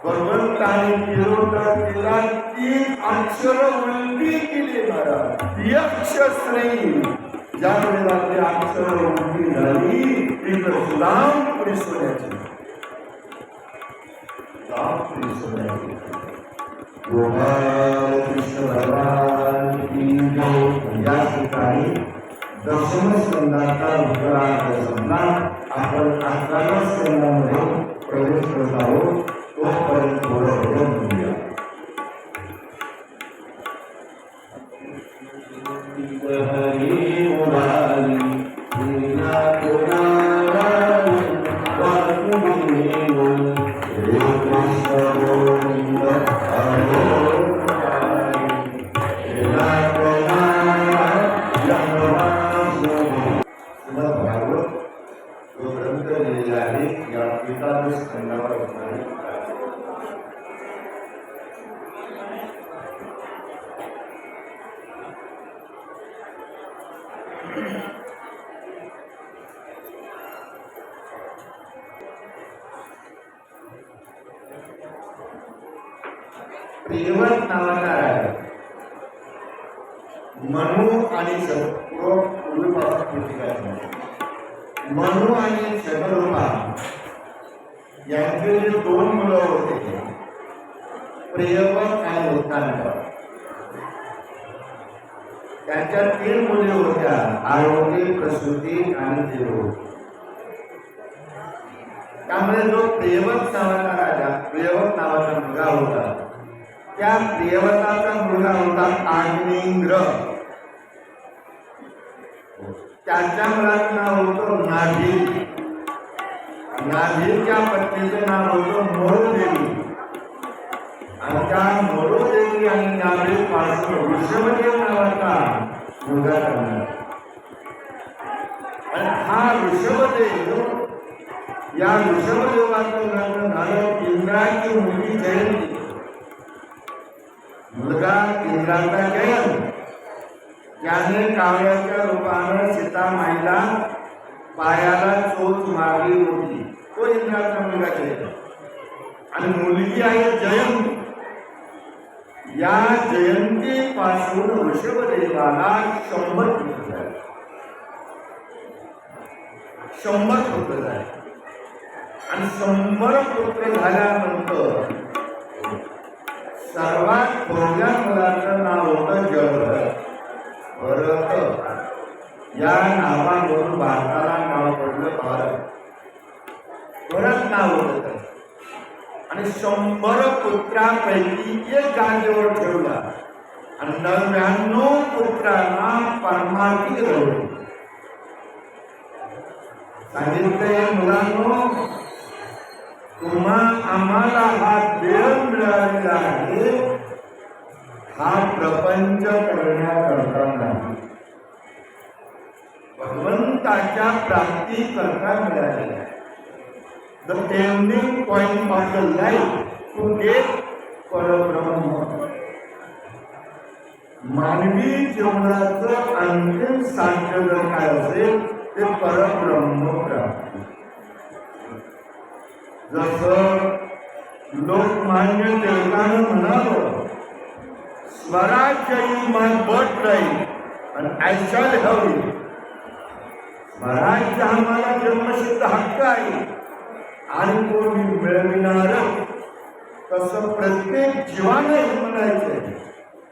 भगवंताने केलं होतं, तिला 3 अक्षर उलटी केली महाराज। यक्ष श्री, ज्या वेळेला ते अक्षर उलटी झाली तिथं सुदामपुरी सोन्याची गोपाल कृष्ण भगवान की जय। या ठिकाणी दशम स्कंदाचा उत्तरार्ध संपला। आपण 11व्या स्कंदामध्ये प्रवेश करत आहोत, तोपर्यंत थोडं भजन करूया। हरी मुरारी प्रियव्रत नावाचा राजा मनू आणि पूर्वीपासून मनू आणि शतरूपा यांचे जे दोन मुलं होते प्रियव्रत आणि उत्तांड, त्यांच्या 3 मुली होत्या आरोग्य, प्रसूती आणि देवहूती. त्यामुळे जो प्रियव्रत नावाचा राजा, प्रियव्रत नावाचा मुलगा होता, त्या प्रियव्रताचा मुलगा होता आग्नेंद्र. त्याच्या मुलाचं नाव होतं नाभी. नाभीच्या पत्नीचं नाव होतं मोरोदेवी. आणि त्या मोरोदेवी आणि नाभी पासून ऋषभदेव नावाचा मुलगा झाला. आणि हा ऋषभदेव, या ऋषभदेवाचं लग्न झालं इंद्राची मुलगी जयंती. मुलगा इंद्राचा जयंत, ज्याने कावळ्याच्या रूपानं सीतामाईला पायाला चोच मारली होती, तो इंद्राचा मुलगा जयंत. आणि मुलगी आहे जयंती. या जयंतीपासून ऋषभदेवाला 100 पुत्र झाले. 100 पुत्र झाले. आणि 100 पुत्र झाल्यानंतर सर्वात थोरल्या मुलाचं नाव होतं जलभरत. भरत या नावावरून भारताला नाव पडलं भारत. भरत नाव होतं. आणि 100 पुत्रांपैकी एक जागेवर ठेवला आणि 99 पुत्रांना परमार्थी ठेवले. सांगितले, मुलांनो, आम्हाला हा देव मिळालेला आहे, हा प्रपंच करण्याकरता नाही, भगवंताच्या प्राप्ती करता मिळालेला आहे. The ending point of the life to get परब्रह्म. मानवी जीवनाचं अंतिम साध्य जर काय असेल ते परब्रह्म प्राप्ती. जसं लोकमान्य टिळकानं म्हणावं, Swarajya is my birth right and I shall have it. स्वराज्य हा माझा जन्मसिद्ध हक्क आहे आणि तो मी मिळविणार. तसं प्रत्येक जीवाने म्हणायचं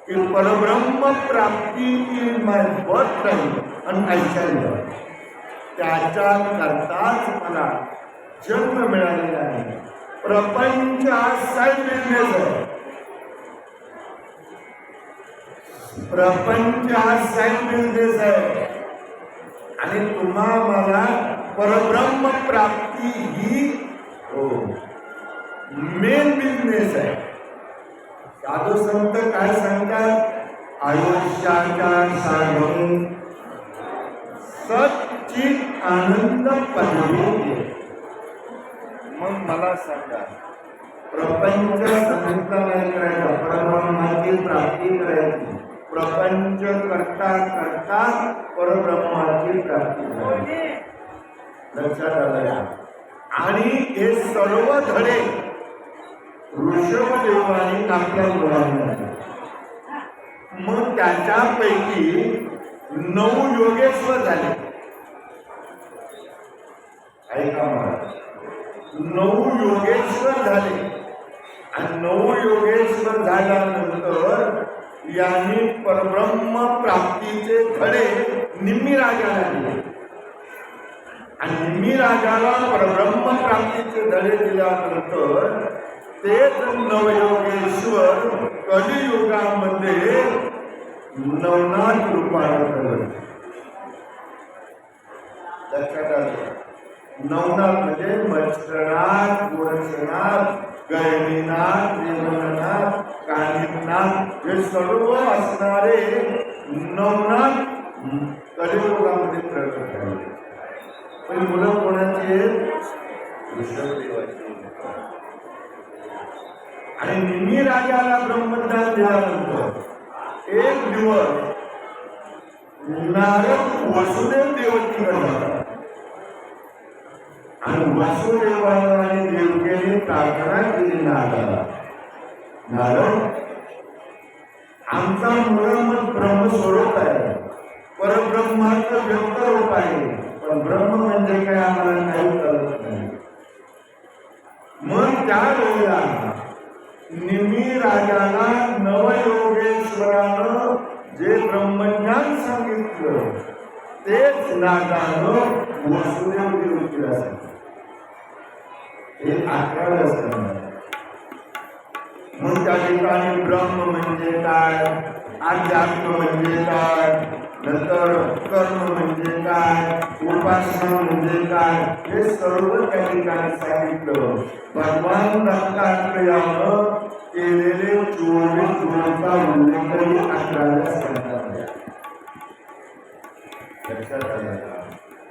की Parabrahma prapti is my birth right and I shall have. त्याच्या करताच मला जन्म मिळालेला आहे. प्रपंच हा साईड बिझनेस आहे. प्रपंच हा साईड बिझनेस आहे. आणि मला परब्रह्म प्राप्ती ही मेन बिझनेस आहे. साधू संत काय सांगतात, आयुष्याच्या साधने सच्चित आनंद पदवी. मग मला सांगा, प्रपंच संहिता नाही करायचा, परब्रह्माची प्राप्ती करायची. प्रपंच करता करता परब्रह्माची प्राप्ती करायची. लक्षात आलं. आणि हे सर्व धडे ऋषभदेवाने आपल्या मुलांना. मग त्याच्यापैकी 9 योगेश्वर झाले. ऐका मला, 9 योगेश्वर झाले. आणि 9 योगेश्वर झाल्यानंतर यांनी परब्रह्म प्राप्तीचे धडे निम्मी राजाला दिले. आणि निम्मी राजाला परब्रह्म प्राप्तीचे धडे दिल्यानंतर तेच नवयोगेश्वर कलियुगामध्ये नवनाथ रूपाने झाले. लक्षात आलं. नवनाथ म्हणजे मच्छरनाथ, गोरक्षनाथ, गैनीनाथ, देवनाथ, कानिनाथ हे सर्व असणारे नवनाथ कलियुगामध्ये प्रकट झाले. पण मुलं कोणाचे? ऋषभदेवाचे. आणि निम्मी राजाला ब्रह्मज्ञान दिल्यानंतर एक दिवस नारद वसुदेव देवकीकडे जातात. आणि वसुदेवाने आणि देवकीने प्रार्थना केली नारदाला, नारद आमचा मूळमत ब्रह्मस्वरूप आहे, परब्रह्माचं व्यक्त रूप आहे, पण ब्रह्म म्हणजे काय आम्हाला काही कळत नाही. मग त्या वेळेला निमी राजाला नवयोगेश्वरानं जे ब्रह्मज्ञान सांगितलं तेच नागानं वसुदेव निवृत्तीला सांगितलं. हे 11 असताना मग त्या ठिकाणी ब्रह्म म्हणजे काय, अध्यात्म म्हणजे काय, नंतर कर्म म्हणजे काय, उपासना म्हणजे काय, हे सर्व त्या ठिकाणी सांगितलं. भगवान दत्तात्रेयानं केलेले 24 गुणांचा उल्लेखही 11व्या स्कंदात लक्षात आलं.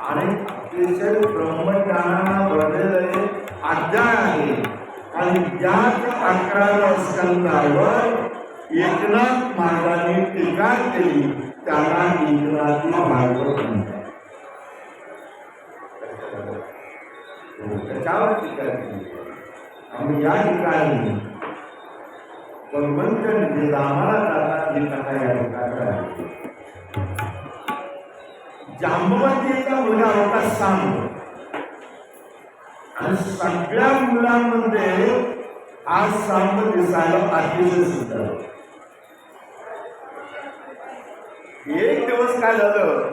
आणि अतिशय ब्रह्मज्ञानाला भरलेले अध्याय आहे. आणि याच 11व्या स्कंदावर एकनाथ महाराजांनी टीका केली, त्याला एकनाथी भागवत म्हणतात. त्याच्यावर टीका केली. आणि या ठिकाणी भगवंत आम्हाला जातात ही कथा या ठिकाणी. जांबवंतीचा मुलगा होता सांब, आणि सगळ्या मुलांमध्ये आज सांब दिसायला अतिशय सुंदर. एक दिवस काय झालं,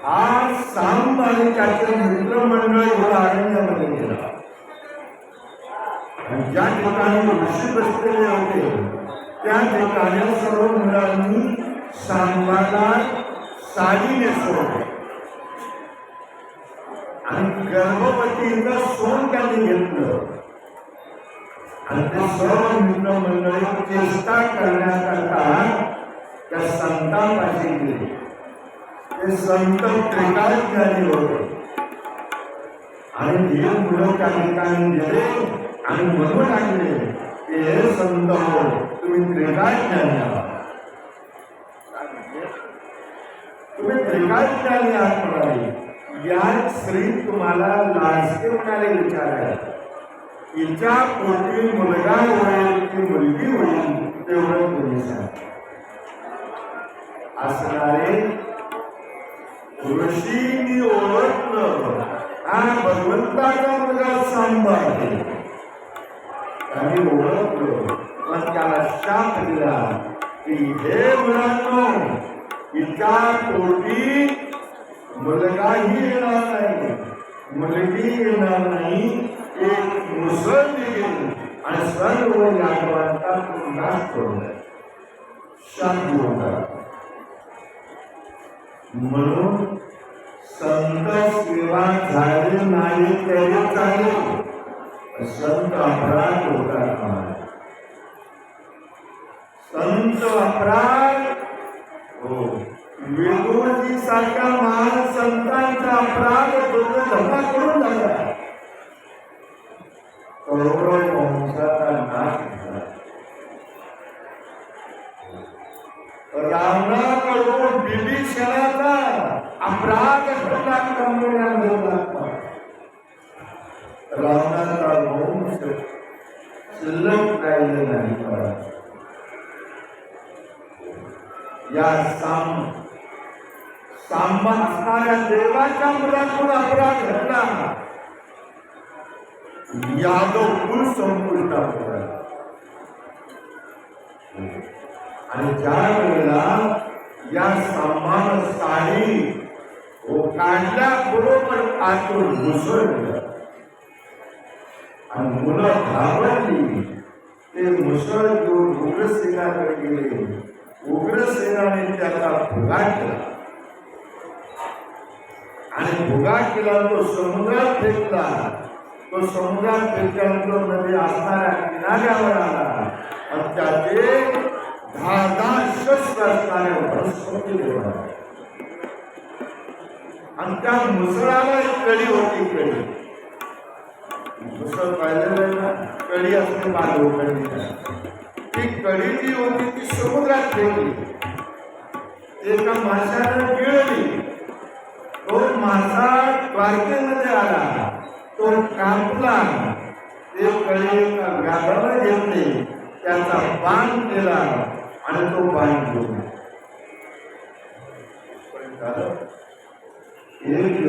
हा सांब आणि त्याचे मित्रमंडळ एवढा अरण्यामध्ये गेला. आणि ज्या ठिकाणी ऋषी बसलेले होते त्या ठिकाणी सर्व मुलांनी सांबाला साडी नेसवली आणि गर्भवतीचं सोन त्यांनी घेतलं. आणि ते सर्व मित्रमंडळी चेष्टा करण्याकरता त्या संतांपाशी गेले. ते संत त्रिकालज्ञानी होते. आणि हे मुलं त्या ठिकाणी गेले आणि म्हणू लागले की हे संत हो, तुम्ही त्रिकालज्ञानी आहात, तुम्ही त्रिकालज्ञानी आहात म्हणाले. या स्त्री तुम्हाला लाजके म्हणाले विचारायला, हिच्या पोटी मुलगा होईल की मुलगी होईल तेवढं तुम्ही सांगा. असणारे ऋषींनी ओळखलं हा भगवंताचा मुलगा सांब आहे. त्यांनी ओळखलं, पण त्याला शाप दिला की हे मुलांनो, हिच्या पोटी मुलगाही येणार नाही, मुलगी येणार नाही, एक मुसळ देईल आणि सर्व यादवांचा नाश करून शांत होता. म्हणून संत सेवा झाली नाही तरी चालेल, संत अपराध होतात. संत अपराध हो, वेदूजी सारख्या महान संतांचा अपराध धोका करून झाला. करोडो वंशाचा नाश झाला. रावणाकडून बिभीषणाचा अपराध घडला. रावणाचा वंश शिल्लक राहिले नाही. या सांबा असणाऱ्या देवाच्या मुलातून अपराध घडला. यादव कुल संपुष्टात होता. आणि ज्या वेळेला या सांबानं साडी काढल्याबरोबर आतून मुसळलं आणि मुलं घाबरली. ते मुसळ घेऊन उग्रसेनाकडे गेले. उग्रसेनाने त्याचा भुगा केला आणि भुगा केला तो समुद्रात फेकला. तो समुद्रात फेकल्यानंतर नदी असणाऱ्या किनाऱ्यावर आला आणि त्याचे 10 शस्त्र असणाऱ्या वनस्पती देवा. आणि त्या मुसळाला एक कडी होती. कडी मुसळ पाहिलेलं ना, कडी असते बाजूकडे. ती कडी जी होती ती समुद्रात फेकली. एका माशानं गिळली. तो मासा द्वारकेमध्ये आला. तो कापला. ते कडी एका व्याधाला घेतले. त्याचा बाण केला आणि तो पाणी घेऊन झालं. एक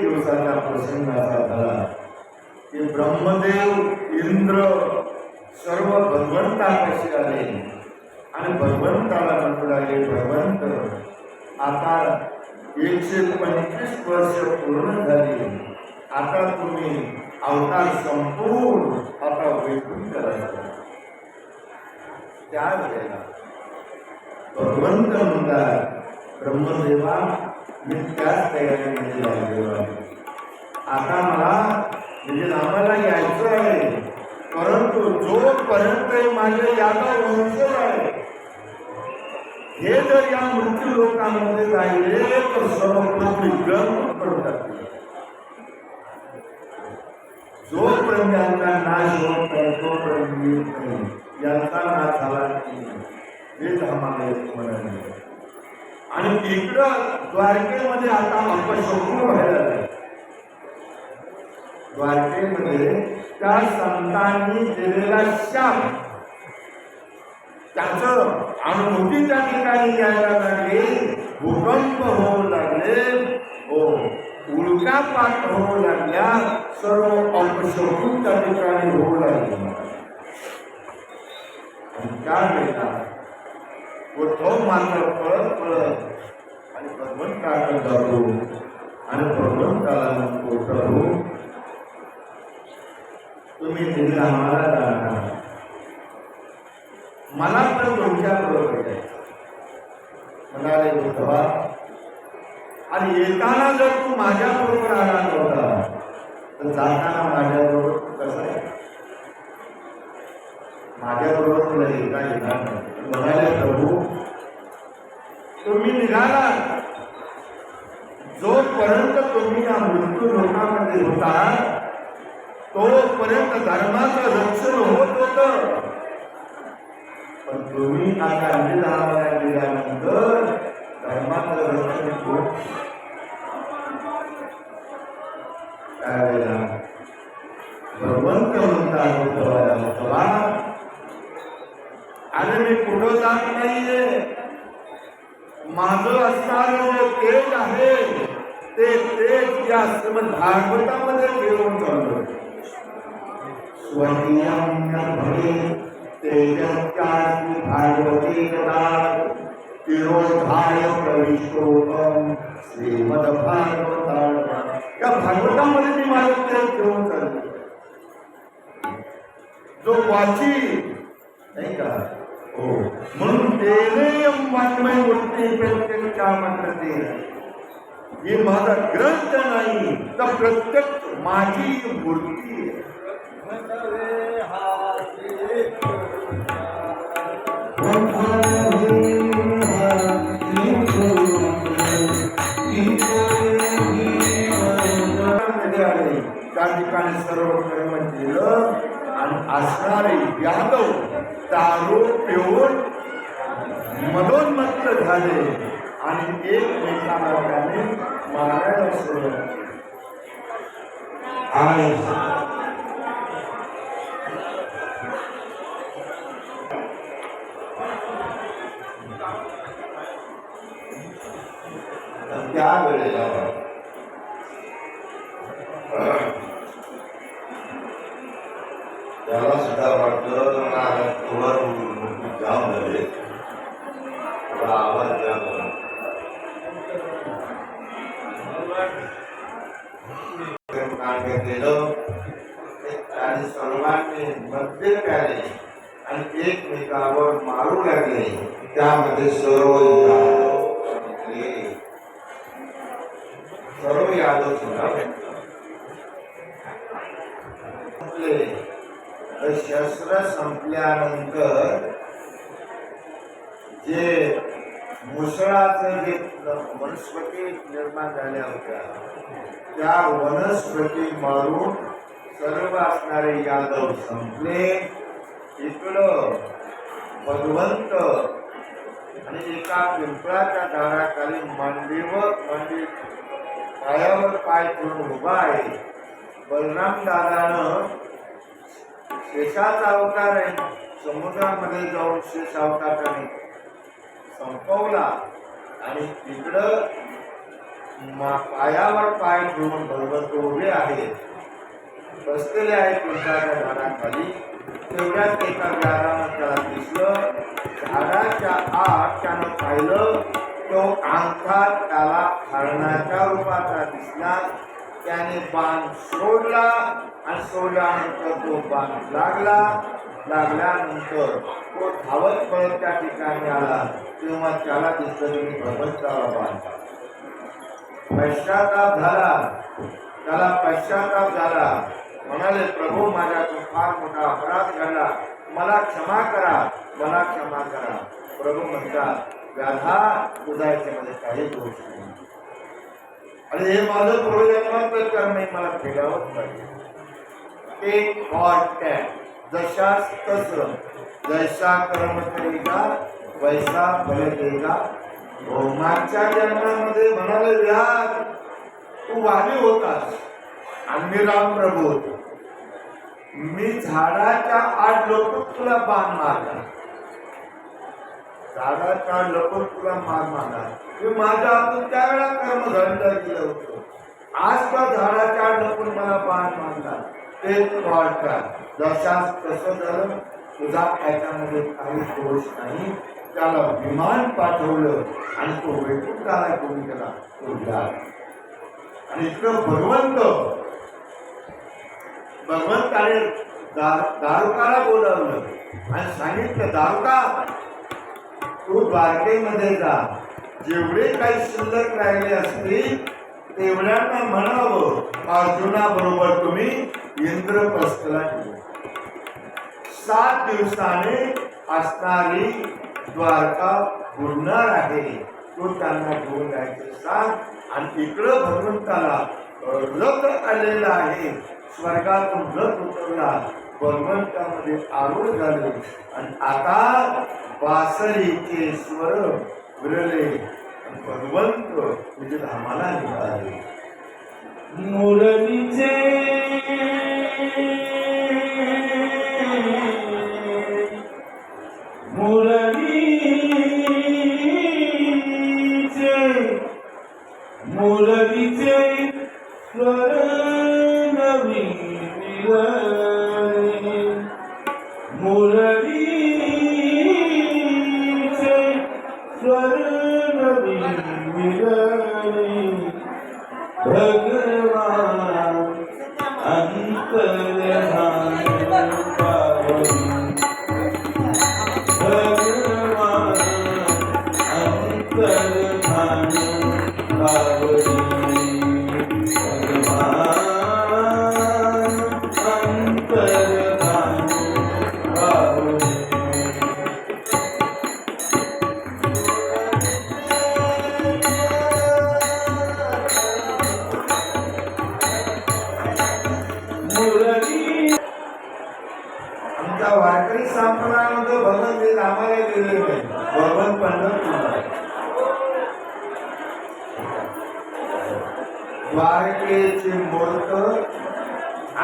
दिवसाचा प्रसंग असा झाला की ब्रह्मदेव इंद्र सर्व भगवंतापाशी आले आणि भगवंताला म्हणू लागले, भगवंत आता 125 वर्ष पूर्ण झाली, आता तुम्ही अवतार संपूर्ण आता वैकुंठ करायचा. त्यावेळेला भगवंत म्हणतात, ब्रह्मदेवा मी त्याच तयारीमध्ये लागलेलो आहे. आता मला म्हणजे आम्हाला यायचं आहे, परंतु जोपर्यंत माझे यादव वंशज आहे हे जर या मृत्यू लोकांमध्ये राहिले तर सर्व पृथ्वी गम करतात. जोपर्यंत त्यांचा नाश होत नाही तोपर्यंत येत नाही. यांचा नाश झाला की हेच आम्हाला म्हणाले. आणि इकडं द्वारकेमध्ये आता अपशकुन व्हायला लागले. द्वारकेमध्ये त्या संतांनी दिलेला शाप त्याचं अनुभूती त्या ठिकाणी यायला लागले. भूकंप होऊ लागले, हो उल्कापात होऊ लागल्या, सर्व अपशकुन त्या ठिकाणी होऊ लागले. त्यावेळेला उद्धव मात्र पळत आणि भगवंताकडे जातो आणि भगवंताला म्हणतो, प्रभू तुम्ही तिथे आम्हाला जाणार, मला पण तुमच्या बरोबर जायचं म्हणाले. उद्धवा आणि येताना जर तू माझ्या बरोबर आला नव्हता तर जाताना माझ्या बरोबर कसं आहे, माझ्या बरोबर तुला येणार नाही. म्हणाले, प्रभू तुम्ही निघाला, जोपर्यंत तुम्ही या मृत्यू लोकांमध्ये होता तोपर्यंत धर्माचं रक्षण होत होतं, पण तुम्ही आता निधनाला गेल्यानंतर धर्माचं रक्षण होत. त्यावेळेला भगवंत म्हणतात, आणि मी कुठं जात नाहीये, माझं असणारं तेज आहे ते तेज या श्रीमद भागवतामध्ये घेऊन चाललो. स्वकीयं भवे तेजस्यास्ति भागवते कदा तिरोधाय प्रविष्टोऽहं श्रीमद्भागवताम्. या भागवतामध्ये मी माझं तेज घेऊन चाललो. जो वाची नाही का, हो म्हणून तेनेयम वाङ्मय मूर्ती प्रत्यक्षा म्हणते. ही माझा ग्रंथ नाही तर प्रत्यक्ष माझी मूर्ती आहे. त्या ठिकाणी सर्व कर्म केलं आणि असणारे यादव दारू पिऊन मदोन्मत्त झाले आणि एकमेकांना त्याने मारायला सुरुवात केली. त्यावेळेला त्याला सुद्धा वाटलं जाम झाले, आवाज जाम केलं आणि सर्वांनी मद्य प्याले आणि एकमेकावर मारू लागले. त्यामध्ये सर्व यादव सुद्धा शस्त्र संपल्यानंतर जे मुसळाचे जे वनस्पती निर्माण झाल्या होत्या त्या वनस्पती मारून सर्व असणारे यादव संपले. इकडं भगवंत आणि एका पिंपळाच्या झाडाखाली मांडी पायावर पाय ठेवून उभा आहे. बलराम दादानं शेषाचा अवतार आहे. समुद्रामध्ये जाऊन शेष अवताराने संपवला आणि तिकडं पायावर पाय ठेवून भगवंत उभे आहेत, बसलेले आहेत तुळजाच्या झाडाखाली. तेवढ्यात एका व्याधानं त्याला दिसलं. झाडाच्या आत त्यानं पाहिलं, तो अंगठा त्याला हरणाच्या रूपाचा दिसला. त्याने बाण सोडला आणि सोडल्यानंतर तो बाण लागल्यानंतर तो धावत पळत त्या ठिकाणी आला. तेव्हा त्याला दिसलं की भगवंताला बाण पश्चाताप झाला. त्याला पश्चाताप झाला. म्हणाले, प्रभू माझ्यातून फार मोठा अपराध घडला, मला क्षमा करा, मला क्षमा करा. प्रभू म्हणतात, व्याधा तुझा याच्यामध्ये काही दोष नाही आणि हे माझं पूर्वजन्माचं कर्म आहे, मला फेडावंच पाहिजे. ते वाटतंय जशास तसं, जैसा कर्म करेगा वैसा फल देगा. मागच्या जन्मामध्ये म्हणाले, व्याध तू वाली होतास आणि मी राम प्रभू होतो. मी झाडाच्या आड लपून तुला बाण मारला, झाडाच्या आड लपून तुला मारला. मी माझ्या हातून त्यावेळेला कर्म घडलं गेलं होतं. आज का झाडाच्या आड लपून मला बाण मारला. ते वाटतात जशास तसं झालं. तुझा त्याच्यामध्ये काही दोष नाही. त्याला विमान पाठवलं आणि तो वैकुंठाला घेऊन गेला. तो व्याध आणि इकडं भगवंताने दारुकाला बोलावलं आणि सांगितलं, दारुका तू द्वारकेमध्ये जा, जेवढे काही शिल्लक राहिले असतील तेवढ्यांना म्हणावं अर्जुना बरोबर तुम्ही इंद्रप्रस्थला ठेवा. 7 दिवसाने असणारी द्वारका बुडणार आहे, तो त्यांना घेऊन जायचं सांग. आणि इकडं भगवंताला रथ आलेला आहे, स्वर्गातून रथ उतरला, भगवंतामध्ये आरूढ झाले आणि आता बासरीचे स्वर विरले भगवंत तुझे धामाला निघाले. मुरलीचे स्वर नवीन मिळाले. मुरलीचे स्वर नवीन मिळाले. भगवान अंतर्धान पावली. भगवान अंतर्धान पावली. आमच्या वारकरी संप्रदायामध्ये भगवंत हे आम्हाला गेले नाही. भगवंत पंढरपूर द्वारकेची मूर्त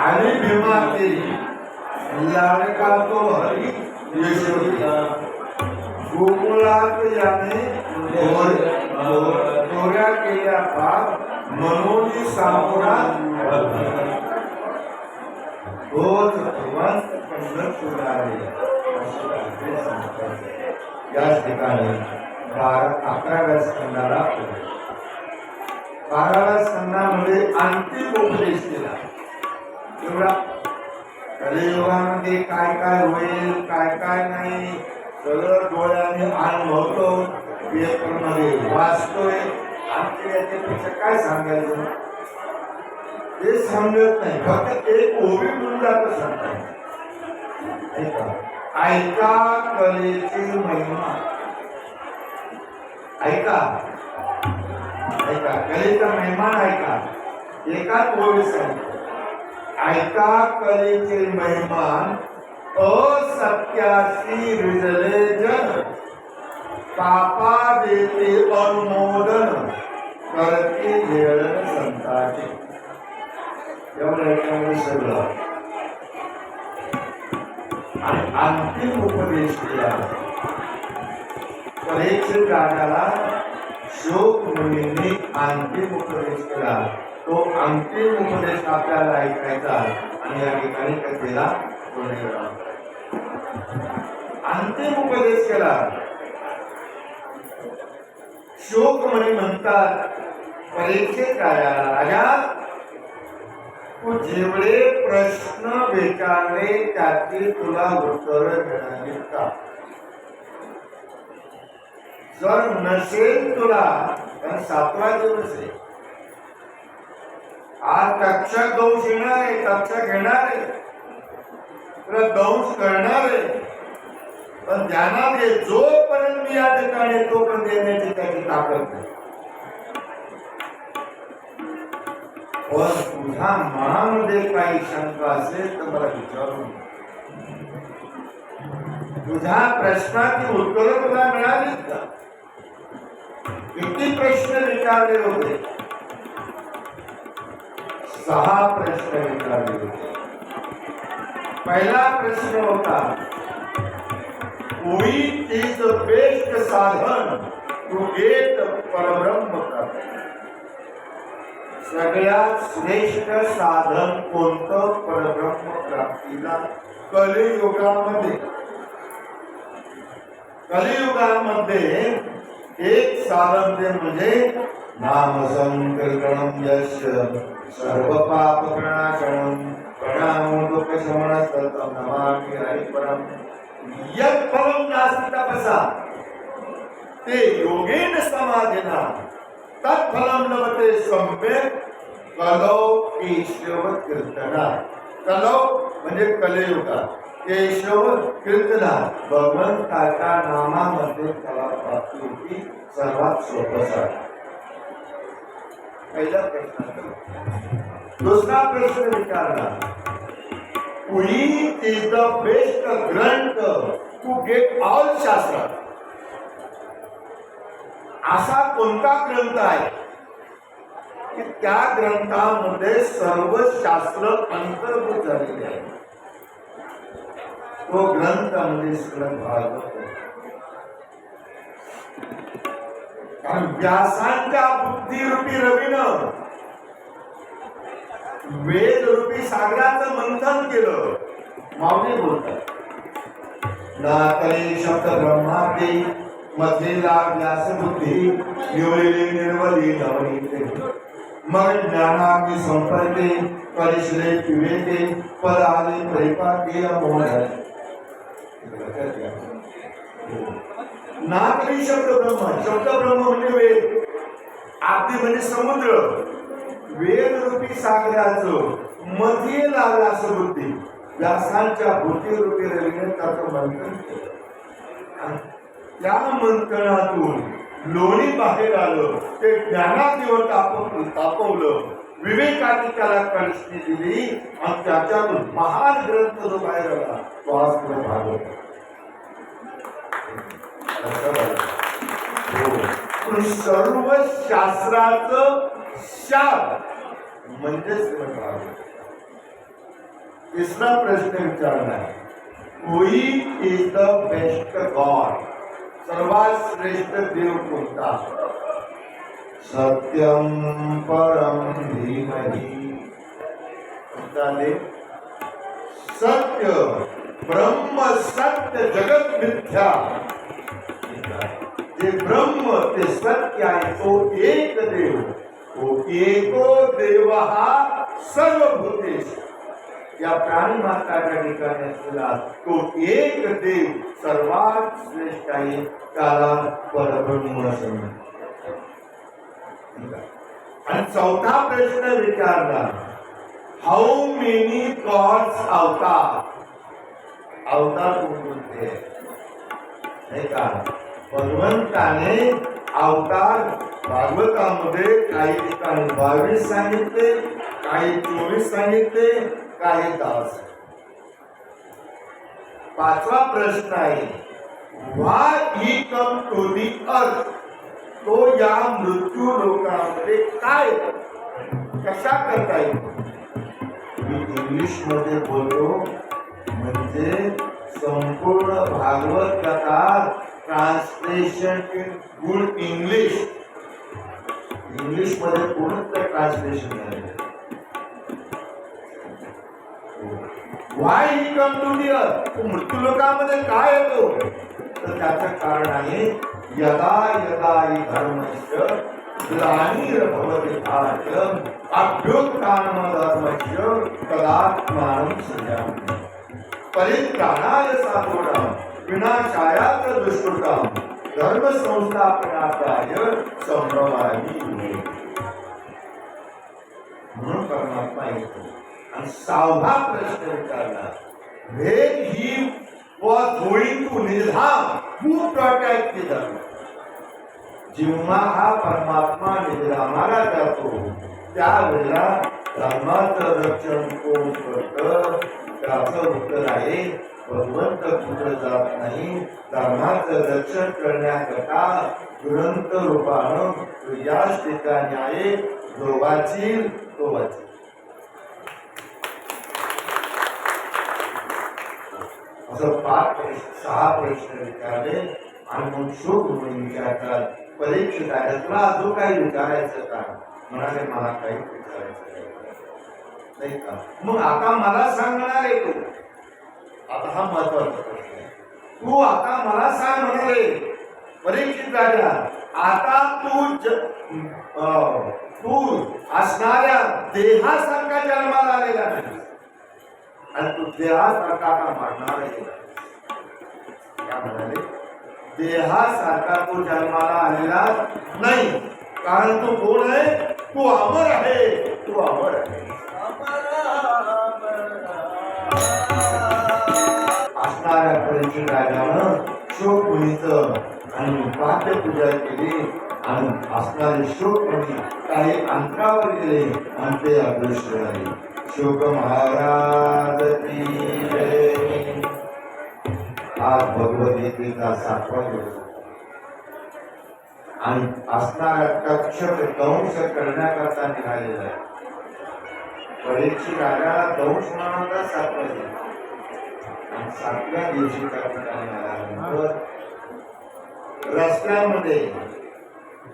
आणि भीमाते लाडका तो हरी यशोदा. गोकुळात याने चोऱ्या केल्या पाप मनोनी सामोरा रोज भगवंत पंढरपूर आहे. या ठिकाणी 11व्या स्कंदाला 12व्या स्कंदामध्ये अंतिम उपदेश दिला. एवढा कलियुगामध्ये काय काय होईल काय काय नाही सगळं डोळ्याने अनुभवतो, पेपरमध्ये वाचतोय. आणखी याच्यापेक्षा काय सांगायचं ते समजत नाही. फक्त एक ओवी म्हणून जातं सांगतात. ऐका कलेची महिमा. ऐका ऐका कलेचा महिमा ऐका. एकाच ओवी सांगतो, ऐका कलेचे महिमान असत्याशी रिजले जन. पापा देते अनुमोदन करते हेळण संताचे. एवढं सगळं आणि अंतिम उपदेश केला. परीक्षित राजाला शोक मुनींनी अंतिम उपदेश केला. तो अंतिम उपदेश आपल्याला ऐकायचा आणि या ठिकाणी कथेला पूर्ण करायचा. अंतिम उपदेश केला. शोक मुनी म्हणतात, परीक्षित राजा, तू जेवढे प्रश्न विचारले त्याची तुला उत्तर मिळाली का? जर नसेल तुला, तर 7वा दिवस आहे. आज तक्षक दंश येणार आहे, तक्षक घेणार आहे, तुला दंश करणार आहे. पण ध्यानात घे, जोपर्यंत मी या ठिकाणी तोपर्यंत देण्याची त्याची ताकद नाही. पण तुझ्या मनामध्ये काही शंका असेल तर मला विचारू. तुझ्या प्रश्नाची उत्तरं तुला मिळाली का? किती प्रश्न विचारले होते? 6 प्रश्न विचारले होते. पहिला प्रश्न होता, which is the best साधन to get परब्रह्म प्राप्ती? सगळ्यात श्रेष्ठ साधन कोणतं परब्रह्म प्राप्तीला? कलियुगामध्ये एक साधन ते म्हणजे नाम संकीर्तनम यस्य सर्व पाप प्रणाशनम प्रणामो दुःख शमनं ततं नमामि हरिपरम यत् फलं नास्ति तपसा ते योगेन समाधिना तत्फलं लभते सम्यक् कलौ केशव कीर्तना. कलौ म्हणजे कलियुगात, केशव कीर्तना भगवंताच्या नामामध्ये त्याला प्राप्ती होती. सर्वात सोपं साधन. पहिला प्रश्न. दुसरा प्रश्न विचारला, which is the best ग्रंथ to get all शास्त्र? असा कोणता ग्रंथ आहे की त्या ग्रंथामध्ये सर्व शास्त्र अंतर्भूत झालेले आहे? तो ग्रंथ म्हणजे श्रीमद भागवत. कारण व्यासांच्या बुद्धिरूपी रवीनं वेदरूपी सागराचं मंथन केलं. माऊली बोलतात, नातले शब्द ब्रह्माते मधलेला व्यास बुद्धी निवळलेली निर्मली नवनीते मग ज्ञानाग्नी संपर्के परिश्रे विवेके पद आले परिपाके अमोल. नातली शब्द ब्रह्म म्हणजे वेद, आदी म्हणजे समुद्र. वेदरूपी सागराचं मध्ये लागला असं बुद्धी व्यासांच्या बुद्धिरूपी रवीने त्याचं मंथन केलं. त्या मंथनातून लोणी बाहेर आलं. ते ज्ञानात येऊन तापवलं. विवेकाची त्याला कळशी दिली आणि त्याच्यातून महान ग्रंथ जो बाहेर आला तो आज तुला भागवत. सर्व शास्त्राचं शास्त्र म्हणजेच भागवत. तिसरा प्रश्न विचारला, which is the best God? सर्वात श्रेष्ठ देव कोणता? सत्यम परम धीमहि. कोणता देव? सत्य ब्रह्म सत्य जगत मिथ्या. जे ब्रह्म ते सत्य आहे तो एक देव. तो एको देव हा सर्वभूतेश. या प्राणी मात्राच्या ठिकाणी असलेला तो एक देव सर्वात श्रेष्ठ आहे. त्याला परब्रह्म असे म्हणतात. आणि चौथा प्रश्न विचारला, हाऊ मेनी गॉड्स अवतार? अवतार कोणते नाही का? भगवंताने अवतार भागवतामध्ये काही ठिकाणी 22 सांगितले, काही 24 सांगितले, काही 10. पाचवा प्रश्न आहे, why he come to the अर्थ? तो या मृत्यू लोकांमध्ये काय कशा करता येईल? मी इंग्लिश मध्ये बोलतो म्हणजे संपूर्ण भागवत कथा ट्रान्सलेशन इन गुड इंग्लिश मध्ये पूर्ण ट्रान्सलेशन झाले. Y he come to the अर्थ, तो मृत्यूलोकामध्ये काय येतो, तर त्याचं कारण आहे यदा यदा हि धर्मस्य ग्लानिर्भवति भारत अभ्युत्थानं धर्मस्य तदात्मानं सृजामि परित्राणाय साधूनां विनाशाय च दुष्कृतां धर्म संस्थापनार्थाय संभवामि युगे. म्हणून परमात्मा येतो आणि 6वा प्रश्न विचारला, when he was going to Nidham, who protect the धर्म. जेव्हा हा परमात्मा निधामाला जातो त्यावेळेला धर्माचं रक्षण कोण करतं, त्याचं उत्तर आहे भगवंत कुठं जात नाही. धर्माचं रक्षण करण्याकरता दुरंत रूपानं तुझ्याच ठिकाणी आहे, जो वाचील तो वाचील. असं 6 प्रश्न विचारले आणि मग शोक म्हणून विचारतात, परीक्षित आहे तुला जो काही विचारायचं का, म्हणाले मला काही विचारायचं नाही का. मग आता मला सांगणार आहे तू, आता हा महत्वाचा प्रश्न आहे, तू आता मला सांग म्हणाले परीक्षित राजा, आता तू असणाऱ्या देहासारखा जन्माला आलेला नाही आणि तू देहासारखा का मारणार आहे. काय म्हणाले, देहासारखा तू जन्माला आलेला नाही, कारण तू कोण आहे, तू अमर आहे, तू अमर आहे. असणाऱ्या परीक्षित राजानं शोकमुनीचं आणि पाद्य पूजा केली आणि असणारे शोकमुनी काही अंतरावर गेले आणि ते अदृश्य झाले. शोक महाराज की जय. आज भगवद्गीतेचा 7वा दिवस आणि असणारा कक्ष दंश करण्याकरता निघालेला आहे. परीक्षित राजाला दंश म्हणून 7वा दिवस आणि 7व्या दिवशी त्या ठिकाणी आल्यानंतर रस्त्यामध्ये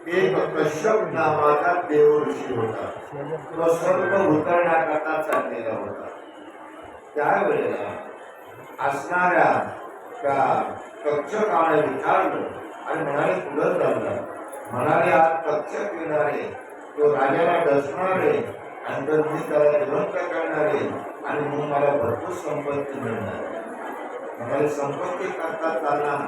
एक कश्यप नावाचा देव ऋषी होता. तो सर्व उतरण्याकरता चाललेला होता. त्यावेळेला असणाऱ्या त्या कक्षकाने विचारलं आणि म्हणाले पुढं चाललं, म्हणाले आज कक्षक येणारे, तो राजाला डसणारे आणि तर मी त्याला जिवंत करणारे आणि मग मला भरपूर संपत्ती मिळणार. म्हणाले संपत्ती करता चालणार